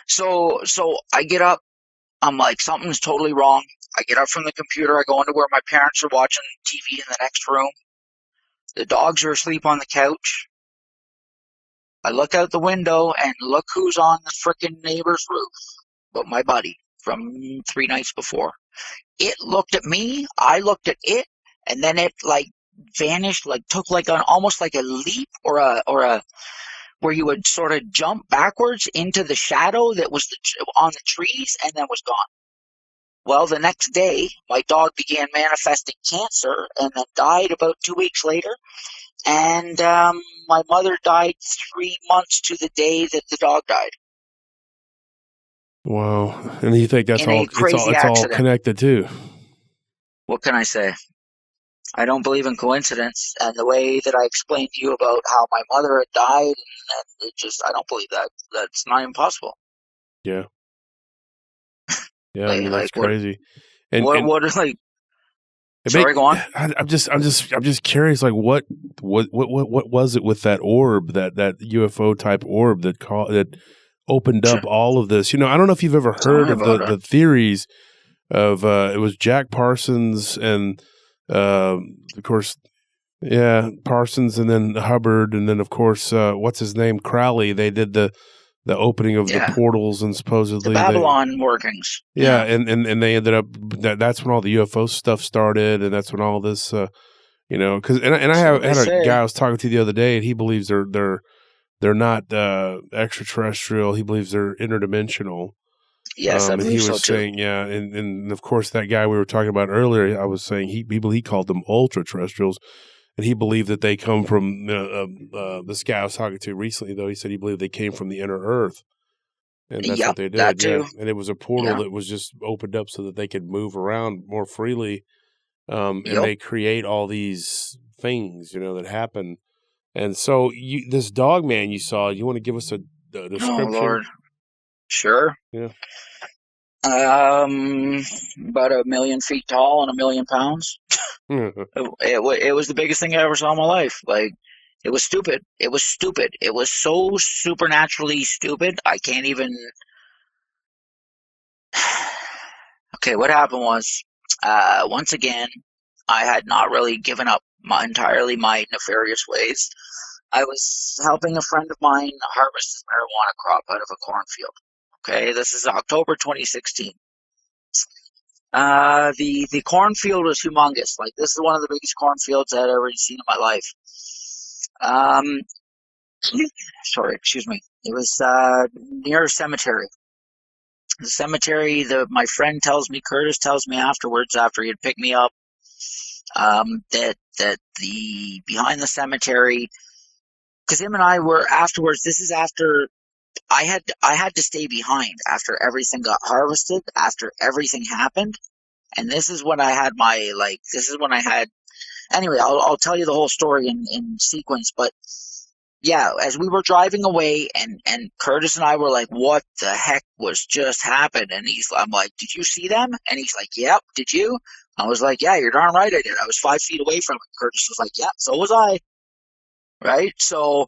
Speaker 3: So I get up. I'm like, something's totally wrong. I get up from the computer. I go into where my parents are watching TV in the next room. The dogs are asleep on the couch. I look out the window and look who's on the frickin' neighbor's roof. But my buddy from 3 nights before. It looked at me, I looked at it, and then it like vanished, like took like almost like a leap or a where you would sort of jump backwards into the shadow that was on the trees, and then was gone. Well, the next day, my dog began manifesting cancer and then died about 2 weeks later. And my mother died 3 months to the day that the dog died.
Speaker 1: Wow. And you think that's it's all connected too?
Speaker 3: What can I say? I don't believe in coincidence, and the way that I explained to you about how my mother had died, and I don't believe that. That's not impossible.
Speaker 1: Yeah. Yeah, I mean, that's crazy.
Speaker 3: What like? Sorry, go on.
Speaker 1: I'm just curious. Like, what was it with that orb, that UFO type orb that opened up all of this? I don't know if you've ever heard of the theories of it was Jack Parsons and of course, Parsons, and then Hubbard, and then of course what's his name, Crowley. They did the opening of the portals, and supposedly
Speaker 3: the Babylon workings.
Speaker 1: And they ended up that's when all the UFO stuff started, and that's when all this because I had a guy I was talking to the other day, and he believes they're not extraterrestrial. He believes they're interdimensional.
Speaker 3: Yes, I believe
Speaker 1: he was saying, and of course that guy we were talking about earlier, I was saying he called them ultra terrestrials, and he believed that they come from this guy I was talking to recently. Though he said he believed they came from the inner Earth, and that's what they did.
Speaker 3: That too.
Speaker 1: And it was a portal that was just opened up so that they could move around more freely, and they create all these things that happen. And so this dog man you saw, you want to give us a description?
Speaker 3: Oh Lord. Sure.
Speaker 1: Yeah.
Speaker 3: About 1 million feet tall and 1 million pounds. It was the biggest thing I ever saw in my life. Like, it was stupid. It was stupid. It was so supernaturally stupid. I can't even. Okay, what happened was, once again, I had not really given up entirely my nefarious ways. I was helping a friend of mine harvest his marijuana crop out of a cornfield. Okay, this is October 2016. The cornfield was humongous. Like, this is one of the biggest cornfields I'd ever seen in my life. Sorry, excuse me. It was near a cemetery. The cemetery, my friend tells me, Curtis tells me afterwards, after he had picked me up, that the behind the cemetery, because him and I were afterwards. This is after. I had to stay behind after everything got harvested, after everything happened, and this is when I had anyway, I'll tell you the whole story in sequence, but yeah, as we were driving away, and Curtis and I were like, what the heck was just happened? And I'm like, did you see them? And he's like, yep, did you? I was like, yeah, you're darn right I did. I was 5 feet away from it. Curtis was like, yeah, so was I. Right? So,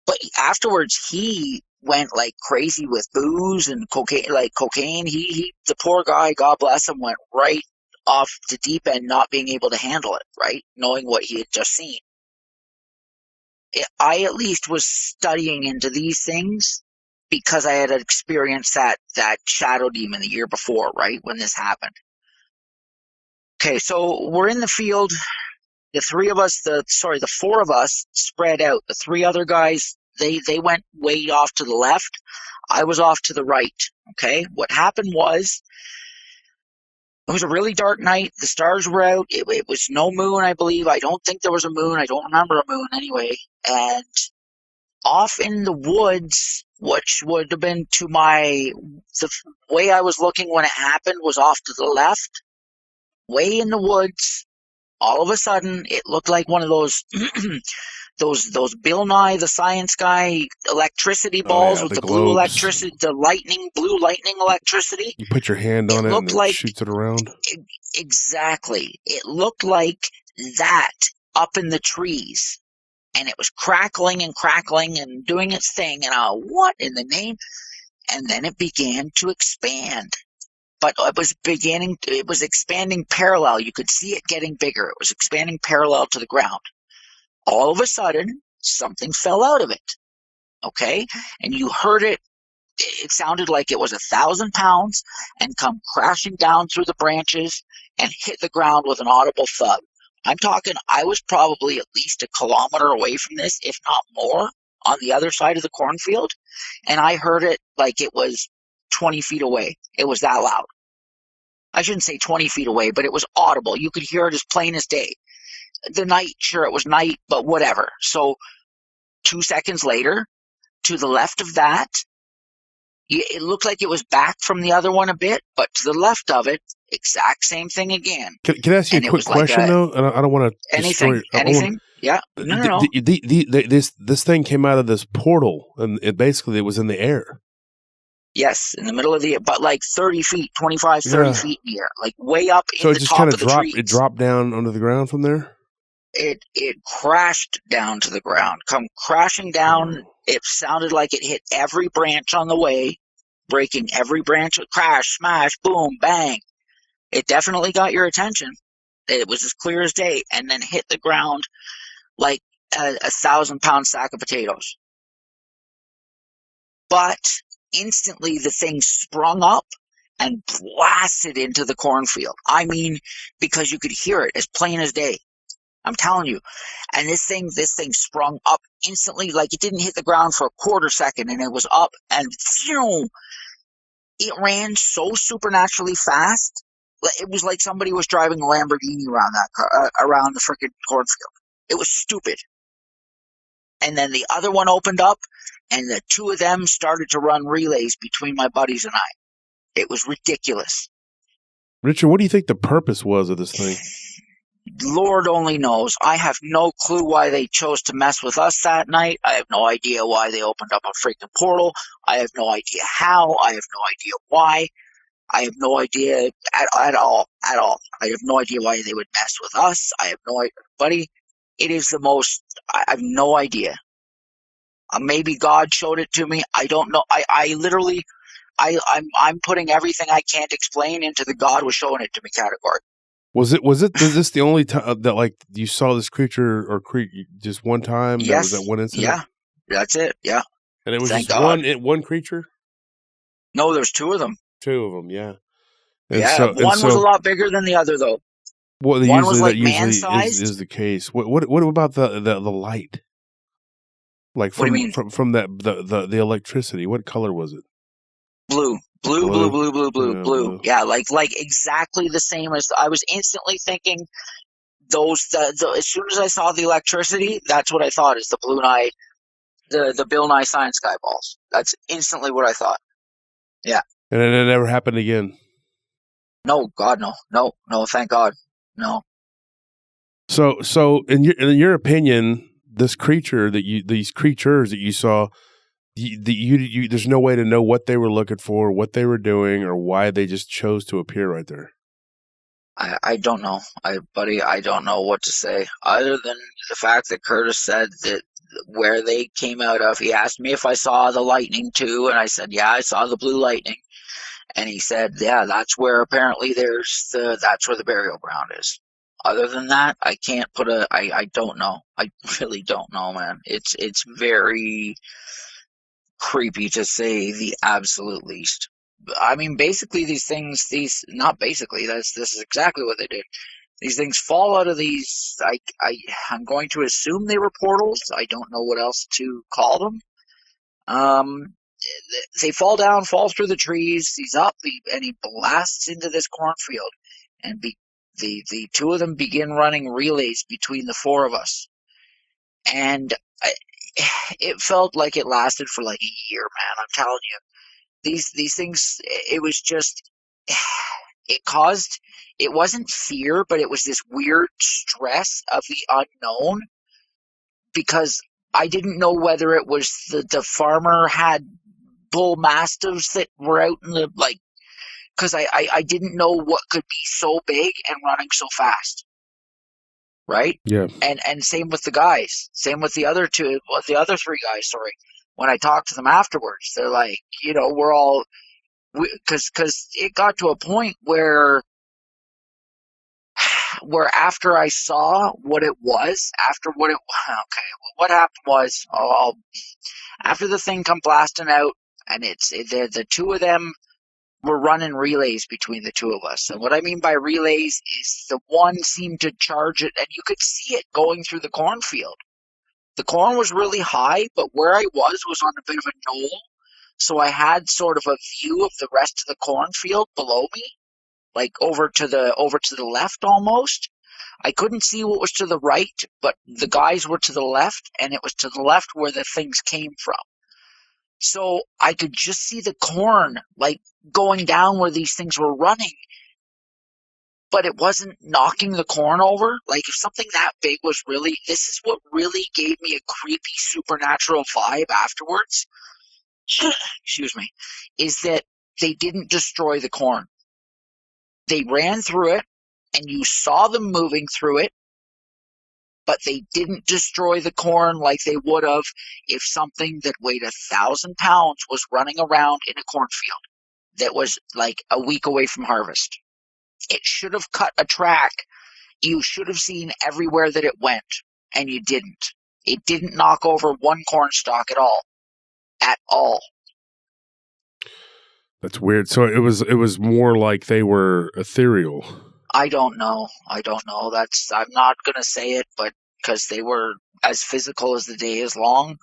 Speaker 3: but afterwards, he went like crazy with booze and cocaine. He the poor guy, God bless him, went right off the deep end, not being able to handle it, right? Knowing what he had just seen. I at least was studying into these things because I had experienced that shadow demon the year before, right? When this happened. Okay, so we're in the field. The four of us spread out. The three other guys, they went way off to the left. I was off to the right. Okay, what happened was, it was a really dark night. The stars were out. It was no moon, I believe. I don't think there was a moon. I don't remember a moon anyway. And off in the woods, which would have been the way I was looking when it happened was off to the left. Way in the woods, all of a sudden, it looked like one of those those Bill Nye the Science Guy electricity balls with the blue electricity, blue lightning electricity.
Speaker 1: You put your hand on it and it shoots it around.
Speaker 3: Exactly. It looked like that up in the trees. And it was crackling and doing its thing. And what in the name? And then it began to expand. But it was expanding parallel. You could see it getting bigger. It was expanding parallel to the ground. All of a sudden, something fell out of it. Okay? And you heard it. It sounded like it was 1,000 pounds and come crashing down through the branches and hit the ground with an audible thud. I'm talking, I was probably at least 1 kilometer away from this, if not more, on the other side of the cornfield. And I heard it like it was 20 feet away. It was that loud. I shouldn't say 20 feet away, but it was audible. You could hear it as plain as day. The night, sure, it was night, but whatever. So 2 seconds later, to the left of that, it looked like it was back from the other one a bit, but to the left of it, exact same thing again.
Speaker 1: Can I ask you a quick question, though? I don't want to
Speaker 3: anything. Yeah. No.
Speaker 1: This thing came out of this portal, and it was in the air.
Speaker 3: Yes, in the middle of the, but like 30 feet, 25, 30 feet in the air, like way up
Speaker 1: So
Speaker 3: in
Speaker 1: it
Speaker 3: the
Speaker 1: just
Speaker 3: top
Speaker 1: kind
Speaker 3: of
Speaker 1: of
Speaker 3: the
Speaker 1: dropped.
Speaker 3: trees.
Speaker 1: It dropped down onto the ground from there.
Speaker 3: It crashed down to the ground, come crashing down. It sounded like it hit every branch on the way, breaking every branch. Crash, smash, boom, bang. It definitely got your attention. It was as clear as day, and then hit the ground like a 1,000-pound sack of potatoes. But instantly the thing sprung up and blasted into the cornfield. I mean, because you could hear it as plain as day. I'm telling you. And this thing sprung up instantly, like it didn't hit the ground for a quarter second, and it was up, and phew, it ran so supernaturally fast. It was like somebody was driving a Lamborghini around that car, around the freaking cornfield. It was stupid. And then the other one opened up, and the two of them started to run relays between my buddies and I. It was ridiculous.
Speaker 1: Richard, what do you think the purpose was of this thing?
Speaker 3: Lord only knows. I have no clue why they chose to mess with us that night. I have no idea why they opened up a freaking portal. I have no idea how. I have no idea why. I have no idea at all. I have no idea why they would mess with us. I have no idea. Buddy, it is the most, I have no idea. Maybe God showed it to me. I don't know. I literally, I'm putting everything I can't explain into the God was showing it to me category.
Speaker 1: Was this the only time that like you saw this creature or just one time?
Speaker 3: Yes.
Speaker 1: That was that one incident?
Speaker 3: Yeah. That's it. Yeah.
Speaker 1: And it was
Speaker 3: Thank
Speaker 1: just
Speaker 3: God.
Speaker 1: one creature?
Speaker 3: No, there's two of them.
Speaker 1: Two of them, yeah. And
Speaker 3: yeah. One was a lot bigger than the other though.
Speaker 1: Well,
Speaker 3: one was like
Speaker 1: man-sized. Is the case. What about the light? Like from,
Speaker 3: what do you mean?
Speaker 1: From that the electricity, what color was it?
Speaker 3: Blue. Yeah, like exactly the same as I was instantly thinking. As soon as I saw the electricity, that's what I thought is the Blue Nye, the Bill Nye Science Guy balls. That's instantly what I thought. Yeah.
Speaker 1: And it never happened again.
Speaker 3: No, God, no, thank God, no.
Speaker 1: So in your opinion, these creatures that you saw, there's no way to know what they were looking for, what they were doing, or why they just chose to appear right there.
Speaker 3: I don't know, buddy. I don't know what to say other than the fact that Curtis said that where they came out of. He asked me if I saw the lightning too, and I said, yeah, I saw the blue lightning. And he said, yeah, that's where apparently that's where the burial ground is. Other than that, I can't put I don't know. I really don't know, man. It's very creepy to say the absolute least. I mean, basically this is exactly what they did. These things fall out of these, I'm going to assume they were portals. I don't know what else to call them. They fall through the trees. He's up, and he blasts into this cornfield, and the two of them begin running relays between the four of us. And it felt like it lasted for like a year, man. I'm telling you. These things, it was just, it wasn't fear, but it was this weird stress of the unknown, because I didn't know whether it was the farmer had bull mastiffs that were out in the, like, because I didn't know what could be so big and running so fast. Right?
Speaker 1: Yeah.
Speaker 3: And same with the guys. Same with the other three guys, sorry. When I talked to them afterwards, they're like, we're all, because it got to a point where after I saw what it was, what happened was, after the thing come blasting out, and the two of them were running relays between the two of us. And what I mean by relays is the one seemed to charge it, and you could see it going through the cornfield. The corn was really high, but where I was on a bit of a knoll, so I had sort of a view of the rest of the cornfield below me, like over to the left almost. I couldn't see what was to the right, but the guys were to the left, and it was to the left where the things came from. So I could just see the corn, like, going down where these things were running, but it wasn't knocking the corn over. Like, if something that big was this is what really gave me a creepy supernatural vibe afterwards. excuse me, is that they didn't destroy the corn. They ran through it, and you saw them moving through it, but they didn't destroy the corn like they would have if something that weighed 1,000 pounds was running around in a cornfield that was like a week away from harvest. It should have cut a track. You should have seen everywhere that it went, and you didn't. It didn't knock over one corn stalk at all. At all.
Speaker 1: That's weird. So it was more like they were ethereal.
Speaker 3: I don't know. I'm not gonna say it, but because they were as physical as the day is long,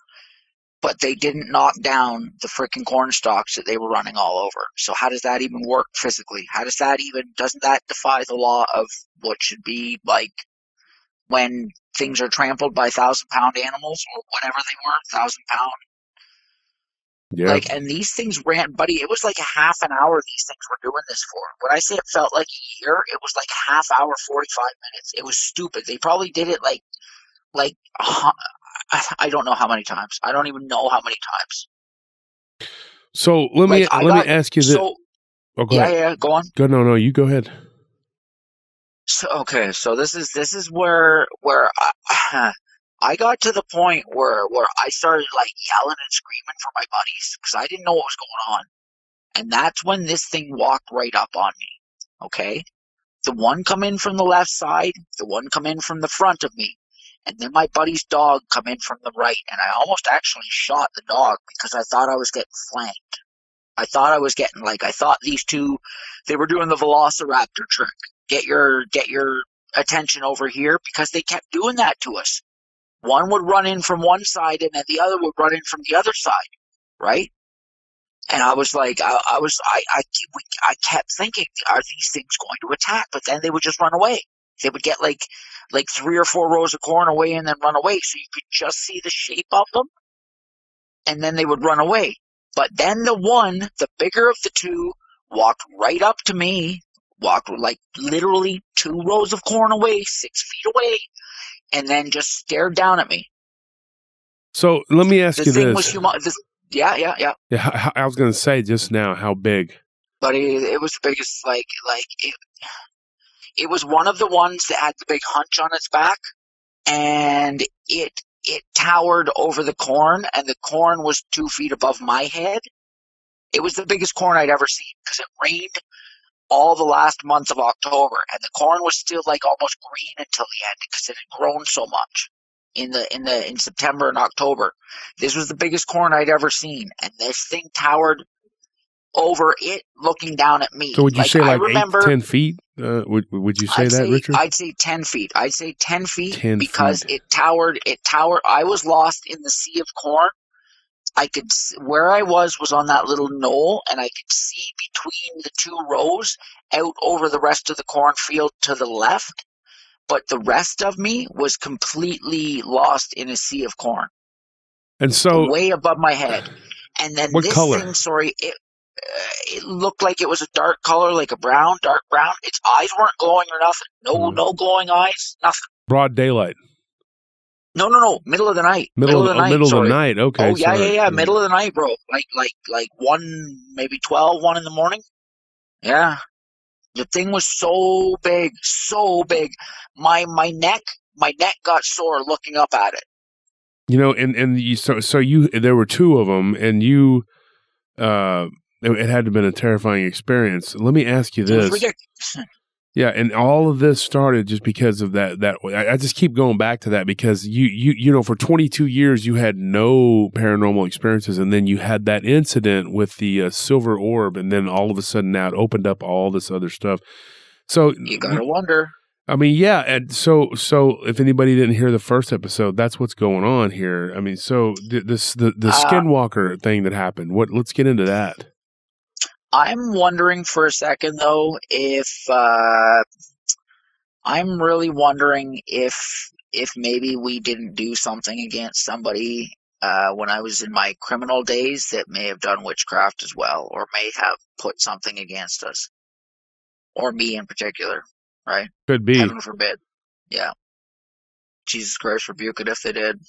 Speaker 3: but they didn't knock down the freaking corn stalks that they were running all over. So how does that even work physically? Doesn't that defy the law of what should be like when things are trampled by 1,000-pound animals or whatever they were, 1,000-pound?
Speaker 1: Yeah.
Speaker 3: Like, and these things ran, buddy, it was like a half an hour these things were doing this for. When I say it felt like a year, it was like a half hour, 45 minutes. It was stupid. They probably did it like I don't know how many times. I don't even know how many times.
Speaker 1: So let me ask you this.
Speaker 3: So,
Speaker 1: oh, go ahead.
Speaker 3: Yeah, go on.
Speaker 1: No, you go ahead.
Speaker 3: So, okay, so this is where I got to the point where I started like yelling and screaming for my buddies because I didn't know what was going on. And that's when this thing walked right up on me. Okay? The one come in from the left side, the one come in from the front of me, and then my buddy's dog come in from the right, and I almost actually shot the dog because I thought I was getting flanked. I thought these two, they were doing the velociraptor trick. Get your attention over here, because they kept doing that to us. One would run in from one side, and then the other would run in from the other side, right? And I was like, I kept thinking, are these things going to attack? But then they would just run away. They would get like 3 or 4 rows of corn away and then run away. So you could just see the shape of them, and then they would run away. But then the bigger of the two, walked right up to me, walked like literally 2 rows of corn away, 6 feet away, and then just stared down at me.
Speaker 1: So let me ask you this.
Speaker 3: The thing was humongous. Yeah.
Speaker 1: Yeah, I was going to say just now, how big?
Speaker 3: But it was the biggest, it was one of the ones that had the big hunch on its back, and it towered over the corn, and the corn was 2 feet above my head. It was the biggest corn I'd ever seen because it rained all the last month of October, and the corn was still like almost green until the end because it had grown so much in September and October. This was the biggest corn I'd ever seen, and this thing towered over it, looking down at me.
Speaker 1: So would you say 8 to 10 feet? Would you say that, Richard?
Speaker 3: I'd say 10 feet. I'd say 10 feet because it towered. I was lost in the sea of corn. Where I was on that little knoll, and I could see between the 2 rows out over the rest of the cornfield to the left. But the rest of me was completely lost in a sea of corn.
Speaker 1: And so,
Speaker 3: way above my head. And then
Speaker 1: what
Speaker 3: this
Speaker 1: color?
Speaker 3: thing, it looked like it was a dark color, like a brown, dark brown. Its eyes weren't glowing or nothing. No glowing eyes, nothing.
Speaker 1: Broad daylight.
Speaker 3: No. Middle of the night.
Speaker 1: Middle of the night. Okay.
Speaker 3: Oh yeah. Middle of the night, bro. Like 1, maybe 12, 1 in the morning. Yeah. The thing was so big. My neck got sore looking up at it.
Speaker 1: You know, and you, so you, there were 2 of them, and you, it had to have been a terrifying experience. Let me ask you this.
Speaker 3: It was ridiculous.
Speaker 1: Yeah, and all of this started just because of that. I just keep going back to that because you know, for 22 years you had no paranormal experiences, and then you had that incident with the silver orb, and then all of a sudden now it opened up all this other stuff. So
Speaker 3: you gotta wonder.
Speaker 1: I mean, yeah, and so if anybody didn't hear the first episode, that's what's going on here. I mean, so the skinwalker thing that happened. Let's get into that.
Speaker 3: I'm wondering for a second, though, if I'm really wondering if maybe we didn't do something against somebody when I was in my criminal days that may have done witchcraft as well, or may have put something against us, or me in particular, right?
Speaker 1: Could be.
Speaker 3: Heaven forbid. Yeah. Jesus Christ, rebuke it if they did.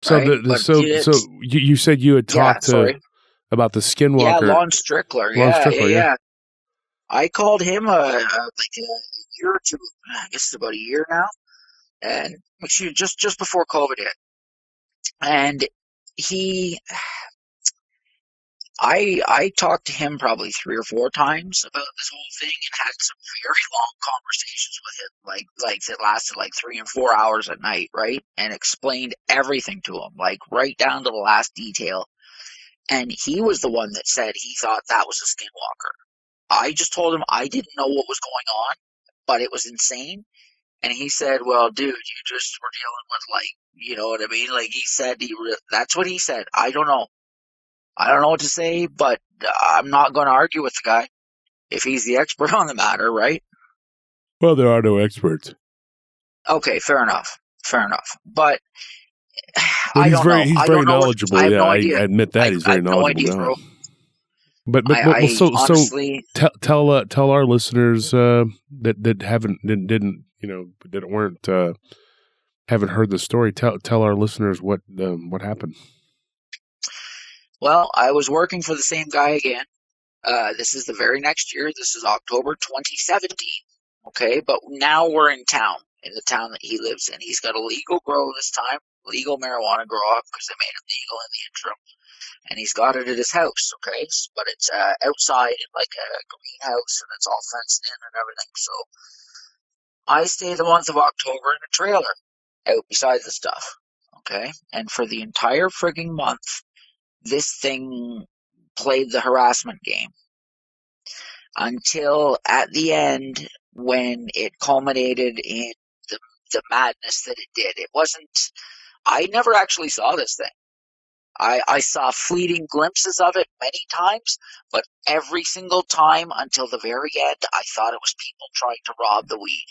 Speaker 1: So
Speaker 3: right? But
Speaker 1: you said you had talked about the skinwalker.
Speaker 3: Yeah, Lon Strickler. Yeah. I called him like a year or two. I guess it's about a year now, and actually just before COVID hit. And I talked to him probably 3 or 4 times about this whole thing and had some very long conversations with him, like that lasted like 3 and 4 hours at night, right? And explained everything to him, like right down to the last detail. And he was the one that said he thought that was a skinwalker. I just told him I didn't know what was going on, but it was insane. And he said, well, dude, you just were dealing with, like, you know what I mean? Like, he said, that's what he said. I don't know. I don't know what to say, but I'm not going to argue with the guy if he's the expert on the matter, right?
Speaker 1: Well, there are no experts.
Speaker 3: Okay, fair enough. But
Speaker 1: well,
Speaker 3: I don't know.
Speaker 1: He's very knowledgeable.
Speaker 3: I have no
Speaker 1: I
Speaker 3: idea.
Speaker 1: admit that he's very knowledgeable.
Speaker 3: No idea, bro.
Speaker 1: But honestly, tell our listeners that haven't heard the story. Tell our listeners what happened.
Speaker 3: Well, I was working for the same guy again. This is the very next year. This is October 2017. Okay, but now we're in the town that he lives in. He's got a legal grow this time, legal marijuana grow up because they made it legal in the interim. And he's got it at his house, okay? But it's outside in like a greenhouse, and it's all fenced in and everything. So I stay the month of October in a trailer out beside the stuff, okay? And for the entire frigging month, this thing played the harassment game until at the end when it culminated in the madness that it did. It wasn't, I never actually saw this thing. I saw fleeting glimpses of it many times, but every single time until the very end, I thought it was people trying to rob the weed.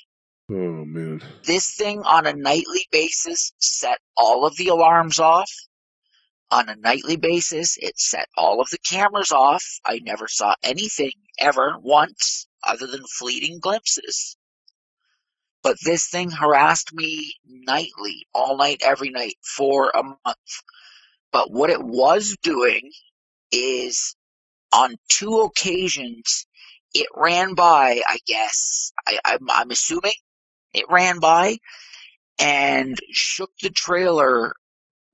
Speaker 1: Oh, man.
Speaker 3: This thing on a nightly basis set all of the alarms off. On a nightly basis, it set all of the cameras off. I never saw anything ever once other than fleeting glimpses. But this thing harassed me nightly, all night, every night, for a month. But what it was doing is, on 2 occasions, it ran by, I guess, I'm assuming it ran by and shook the trailer.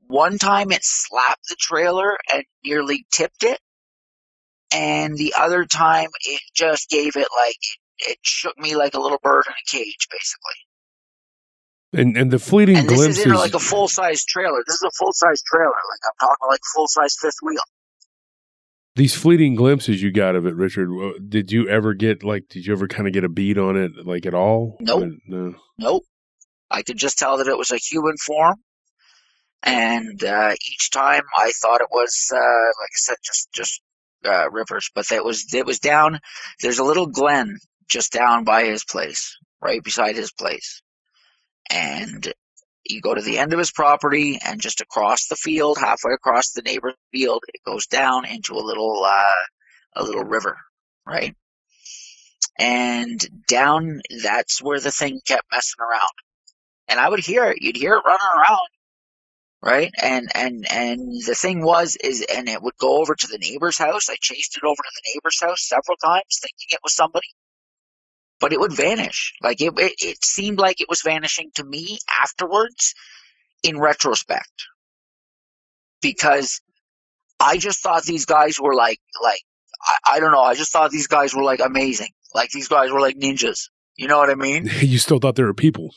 Speaker 3: One time it slapped the trailer and nearly tipped it. And the other time it just gave it like, it shook me like a little bird in a cage, basically.
Speaker 1: And the fleeting glimpses.
Speaker 3: This isn't like a full-size trailer. This is a full-size trailer. Like, I'm talking like full-size fifth wheel.
Speaker 1: These fleeting glimpses you got of it, Richard, did you ever kind of get a beat on it, like, at all?
Speaker 3: Nope.
Speaker 1: No.
Speaker 3: Nope. I could just tell that it was a human form. And each time I thought it was, like I said, just rivers. But it was down, there's a little glen just down by his place, right beside his place. And you go to the end of his property, and just across the field, halfway across the neighbor's field, it goes down into a little river, right? And down, that's where the thing kept messing around. And I would hear it. You'd hear it running around, right? And the thing and it would go over to the neighbor's house. I chased it over to the neighbor's house several times, thinking it was somebody. But it would vanish. Like, it seemed like it was vanishing to me afterwards, in retrospect. Because I just thought these guys were like I don't know, I just thought these guys were like amazing. Like, these guys were like ninjas. You know what I mean?
Speaker 1: You still thought they were people.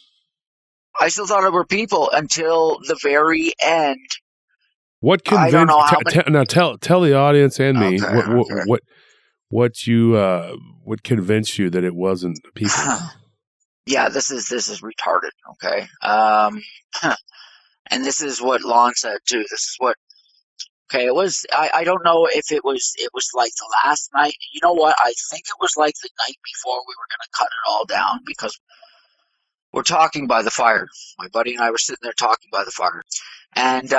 Speaker 3: I still thought they were people until the very end.
Speaker 1: What convinced?
Speaker 3: I don't know how many...
Speaker 1: Now tell the audience and me
Speaker 3: okay.
Speaker 1: what convinced you that it wasn't people.
Speaker 3: Yeah, this is retarded. Okay, and this is what Lon said too. This is what. Okay, it was. I don't know if it was like the last night. You know what? I think it was like the night before we were going to cut it all down, because we're talking by the fire. My buddy and I were sitting there talking by the fire, and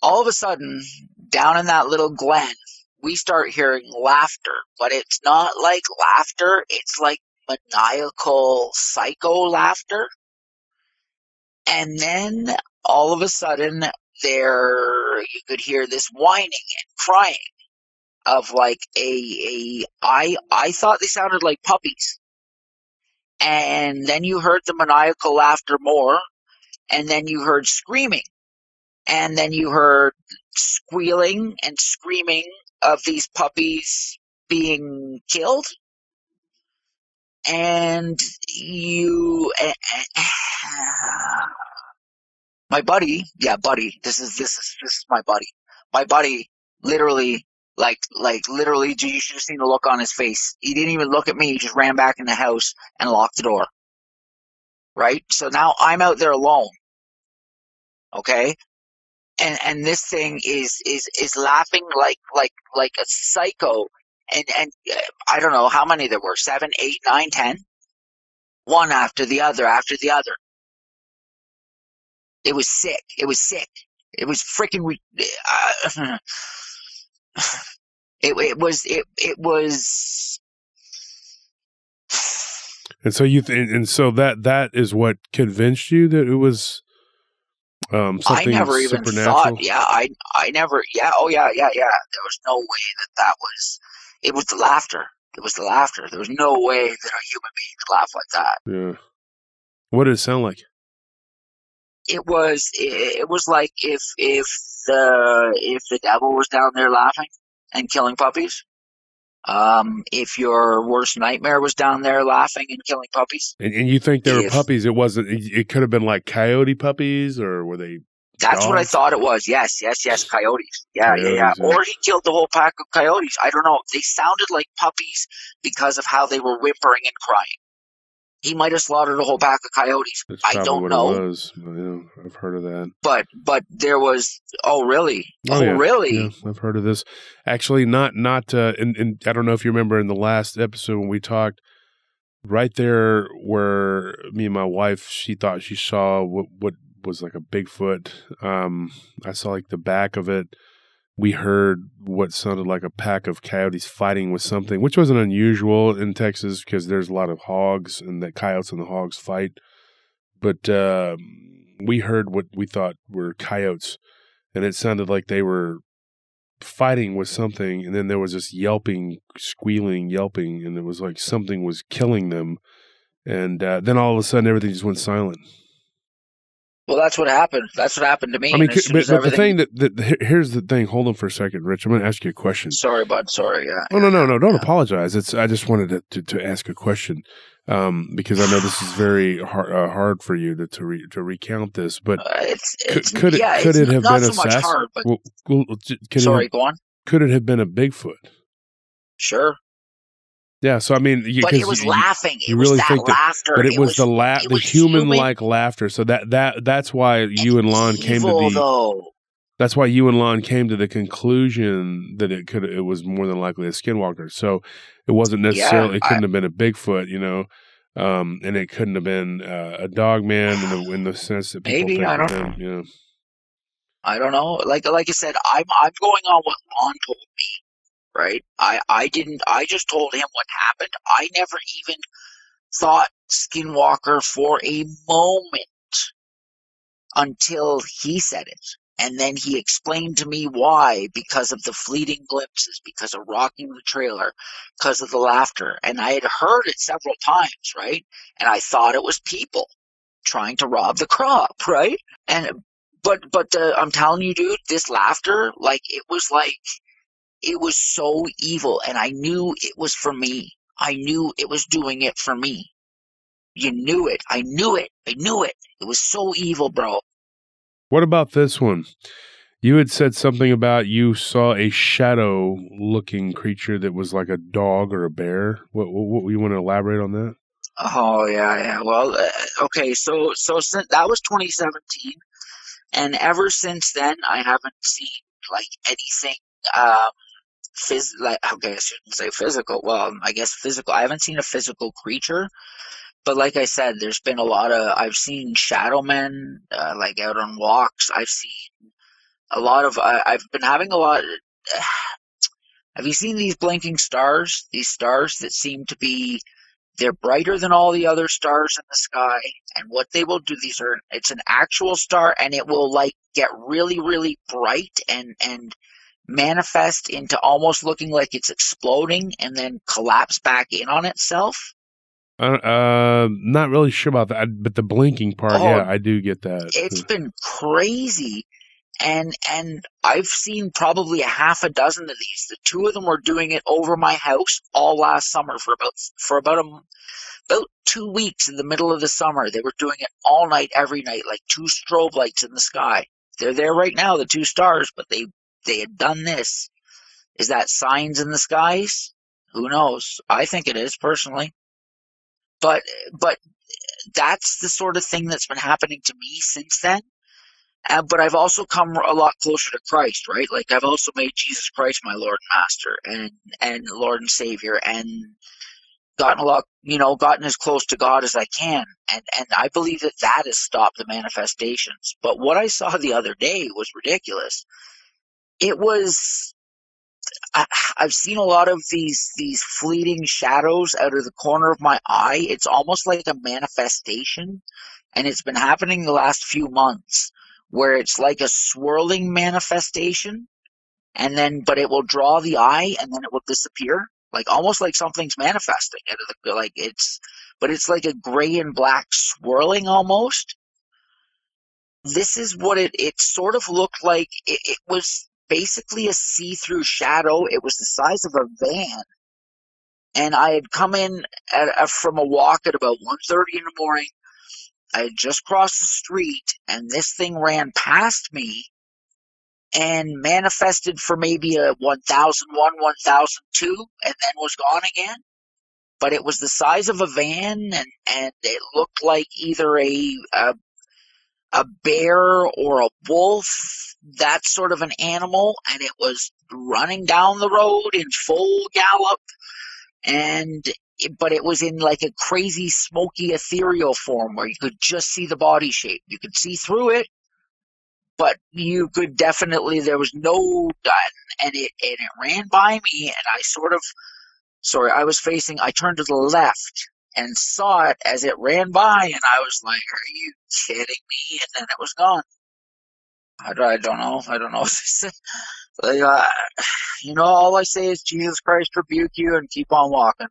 Speaker 3: all of a sudden, down in that little glen, we start hearing laughter, but it's not like laughter. It's like maniacal, psycho laughter. And then all of a sudden, you could hear this whining and crying of like I thought they sounded like puppies. And then you heard the maniacal laughter more, and then you heard screaming, and then you heard squealing and screaming of these puppies being killed. And my buddy, this is my buddy. My buddy literally, literally, you should have seen the look on his face. He didn't even look at me. He just ran back in the house and locked the door. Right? So now I'm out there alone. Okay? And this thing is laughing like a psycho. And I don't know how many there were, 7, 8, 9, 10. One after the other. It was sick. It was freaking. It was.
Speaker 1: And so and so that is what convinced you that it was something supernatural?
Speaker 3: I never even thought. Yeah, I never. Yeah. Oh yeah. There was no way that was. It was the laughter. There was no way that a human being could laugh like that.
Speaker 1: Yeah. What did it sound like?
Speaker 3: It was like if the devil was down there laughing and killing puppies. If your worst nightmare was down there laughing and killing puppies.
Speaker 1: And you think they were puppies? It could have been like coyote puppies, or were they?
Speaker 3: That's
Speaker 1: dogs?
Speaker 3: What I thought it was. Yes, coyotes. Yeah. Or he killed the whole pack of coyotes. I don't know. They sounded like puppies because of how they were whimpering and crying. He might have slaughtered a whole pack of coyotes. I don't know.
Speaker 1: It was. Yeah, I've heard of that.
Speaker 3: But there was. Oh really?
Speaker 1: Really? Yeah, I've heard of this. Actually, not. And I don't know if you remember in the last episode when we talked. Right there, where me and my wife, she thought she saw what was like a Bigfoot. I saw like the back of it. We heard what sounded like a pack of coyotes fighting with something, which wasn't unusual in Texas because there's a lot of hogs and the coyotes and the hogs fight. But we heard what we thought were coyotes, and it sounded like they were fighting with something, and then there was this yelping, squealing, and it was like something was killing them. And then all of a sudden, everything just went silent.
Speaker 3: Well, that's what happened. That's what happened to me.
Speaker 1: I mean, but the thing here's the thing. Hold on for a second, Rich. I'm going to ask you a question.
Speaker 3: Sorry, bud. Sorry. Yeah.
Speaker 1: Oh, no. Don't apologize. I just wanted to ask a question because I know this is very hard for you to recount this. But could it have been a Sasquatch? Go on. Could it have been a Bigfoot?
Speaker 3: Sure.
Speaker 1: Yeah, so I mean,
Speaker 3: but it was laughing.
Speaker 1: You really think laughter. But it was the human-like laughter. So that's why you and Lon came to the. That's why you and Lon came to the conclusion that it was more than likely a skinwalker. So it wasn't necessarily. It couldn't have been a Bigfoot, and it couldn't have been a dog man in the sense that people think
Speaker 3: I don't know. I don't know. Like I said, I'm going on what Lon told me. Right? I just told him what happened. I never even thought skinwalker for a moment until he said it. And then he explained to me why, because of the fleeting glimpses, because of rocking the trailer, because of the laughter. And I had heard it several times, right? And I thought it was people trying to rob the crop, right? But I'm telling you, dude, this laughter, it was so evil, and I knew it was for me. I knew it was doing it for me. You knew it. I knew it. It was so evil, bro.
Speaker 1: What about this one? You had said something about you saw a shadow-looking creature that was like a dog or a bear. What you want to elaborate on that?
Speaker 3: Oh, yeah. Well, okay, so since that was 2017, and ever since then, I haven't seen, anything, I shouldn't say physical. Well, I guess physical. I haven't seen a physical creature, but like I said, there's been a lot of. I've seen shadow men, out on walks. I've seen a lot of. I've been having a lot. Have you seen these blinking stars? These stars that seem to be They're brighter than all the other stars in the sky. And what they will do, it's an actual star, and it will like get really, really bright and manifest into almost looking like it's exploding and then collapse back in on itself.
Speaker 1: Not really sure about that, but the blinking part, yeah, I do get that.
Speaker 3: It's been crazy. And I've seen probably a half a dozen of these. The two of them were doing it over my house all last summer for about 2 weeks in the middle of the summer. They were doing it all night, every night, like 2 strobe lights in the sky. They're there right now, the 2 stars, but they had done this. Is that signs in the skies? Who knows? I think it is, personally. But that's the sort of thing that's been happening to me since then. But I've also come a lot closer to Christ, right? Like, I've also made Jesus Christ my Lord and Master and Lord and Savior, and gotten as close to God as I can. And I believe that has stopped the manifestations. But what I saw the other day was ridiculous. It was, I've seen a lot of these fleeting shadows out of the corner of my eye. It's almost like a manifestation, and it's been happening the last few months, where it's like a swirling manifestation, but it will draw the eye and then it will disappear, like almost like something's manifesting out of but it's like a gray and black swirling almost. This is what it sort of looked like. It was basically a see-through shadow. It was the size of a van, and I had come in from a walk at about 1:30 in the morning. I had just crossed the street, and this thing ran past me and manifested for maybe a 1001, 1002, and then was gone again. But it was the size of a van, and it looked like either a bear or a wolf, that sort of an animal, and it was running down the road in full gallop, but it was in like a crazy, smoky, ethereal form where you could just see the body shape. You could see through it, but you could definitely, there was no done, and it ran by me, and I turned to the left and saw it as it ran by, and I was like, are you kidding me? And then it was gone. I don't know. All I say is Jesus Christ rebuke you and keep on walking.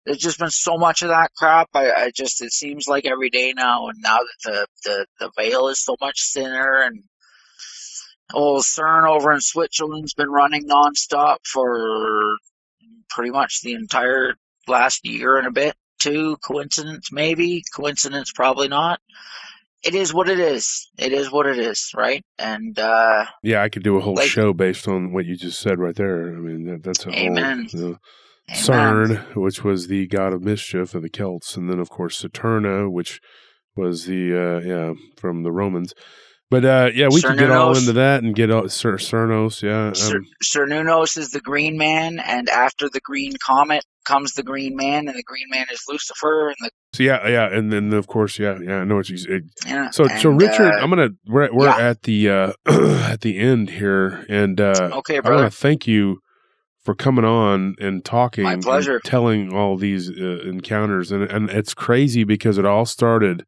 Speaker 3: There's just been so much of that crap. It seems like every day now, and now that the veil is so much thinner, and old CERN over in Switzerland's been running nonstop for pretty much the entire last year and a bit too. Coincidence, maybe. Coincidence, probably not. It is what it is. It is what it is, right? And
Speaker 1: yeah, I could do a whole show based on what you just said right there. I mean, that's a
Speaker 3: amen.
Speaker 1: whole CERN, which was the god of mischief of the Celts, and then of course Saturna, which was the from the Romans. But we could get all into that and get all Cernos. Yeah,
Speaker 3: Cernunnos is the Green Man, and after the Green Comet comes the Green Man, and the Green Man is Lucifer.
Speaker 1: And then of course, I know what you said. Yeah. So Richard, we're at the at the end here, and
Speaker 3: okay,
Speaker 1: I want to thank you for coming on and talking.
Speaker 3: My pleasure.
Speaker 1: And telling all these encounters, and it's crazy because it all started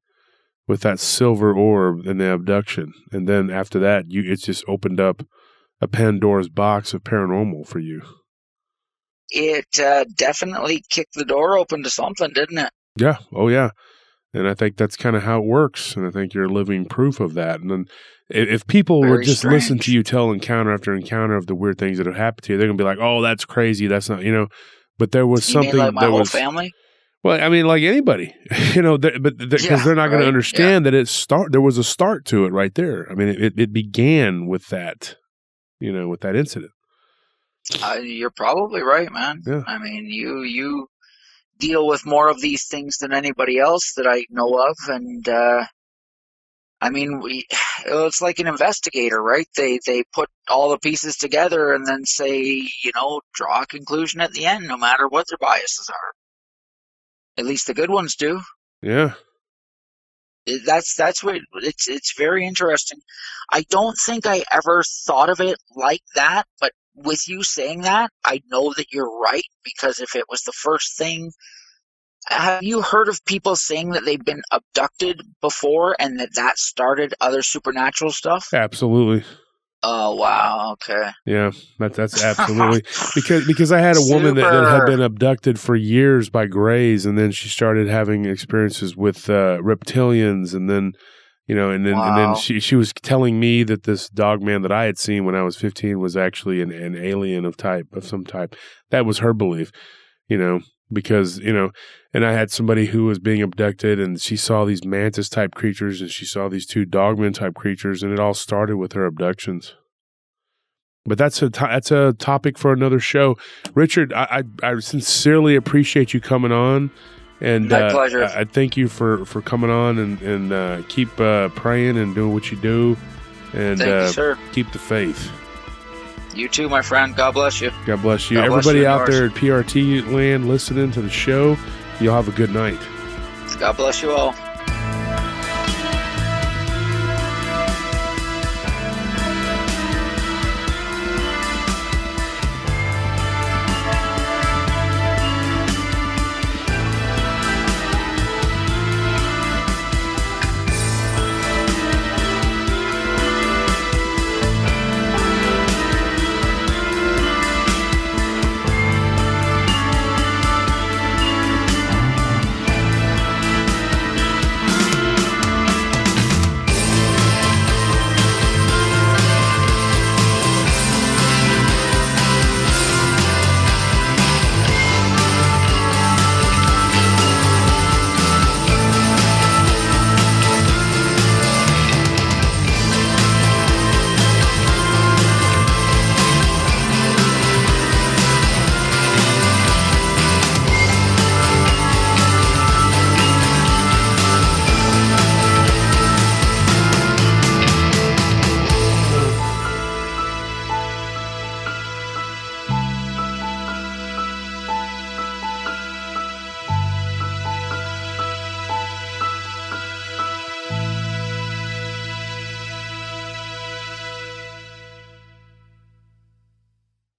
Speaker 1: with that silver orb and the abduction, and then after that, it's just opened up a Pandora's box of paranormal for you.
Speaker 3: It definitely kicked the door open to something, didn't it?
Speaker 1: Yeah. Oh, yeah. And I think that's kind of how it works, and I think you're living proof of that. And then if people would just listen to you tell encounter after encounter of the weird things that have happened to you, they're gonna be like, "Oh, that's crazy. That's not," But there was something.
Speaker 3: You mean like my whole family?
Speaker 1: Well, I mean, like anybody, because they're not going to understand that there was a start to it right there. I mean, it began with that, with that incident.
Speaker 3: You're probably right, man. Yeah. I mean, you deal with more of these things than anybody else that I know of, and I mean, it's like an investigator, right? They put all the pieces together and then say, draw a conclusion at the end, no matter what their biases are. At least the good ones do.
Speaker 1: Yeah.
Speaker 3: That's what it's very interesting. I don't think I ever thought of it like that, but with you saying that, I know that you're right, because if it was the first thing have you heard of people saying that they've been abducted before and that started other supernatural stuff?
Speaker 1: Absolutely.
Speaker 3: Oh, wow. Okay.
Speaker 1: Yeah, that's absolutely because I had a woman that had been abducted for years by Greys, and then she started having experiences with reptilians, and then and then she was telling me that this dog man that I had seen when I was 15 was actually an alien of some type. That was her belief, because and I had somebody who was being abducted, and she saw these mantis type creatures, and she saw these two dogman type creatures, and it all started with her abductions. But that's a topic for another show. Richard, I sincerely appreciate you coming on, and
Speaker 3: my pleasure.
Speaker 1: I thank you for coming on, and keep praying and doing what you do, and
Speaker 3: thank you, sir.
Speaker 1: Keep the faith.
Speaker 3: You too, my friend. God bless you.
Speaker 1: God bless you.
Speaker 3: God
Speaker 1: Everybody
Speaker 3: bless you
Speaker 1: out there at PRT land listening to the show, you'll have a good night.
Speaker 3: God bless you all.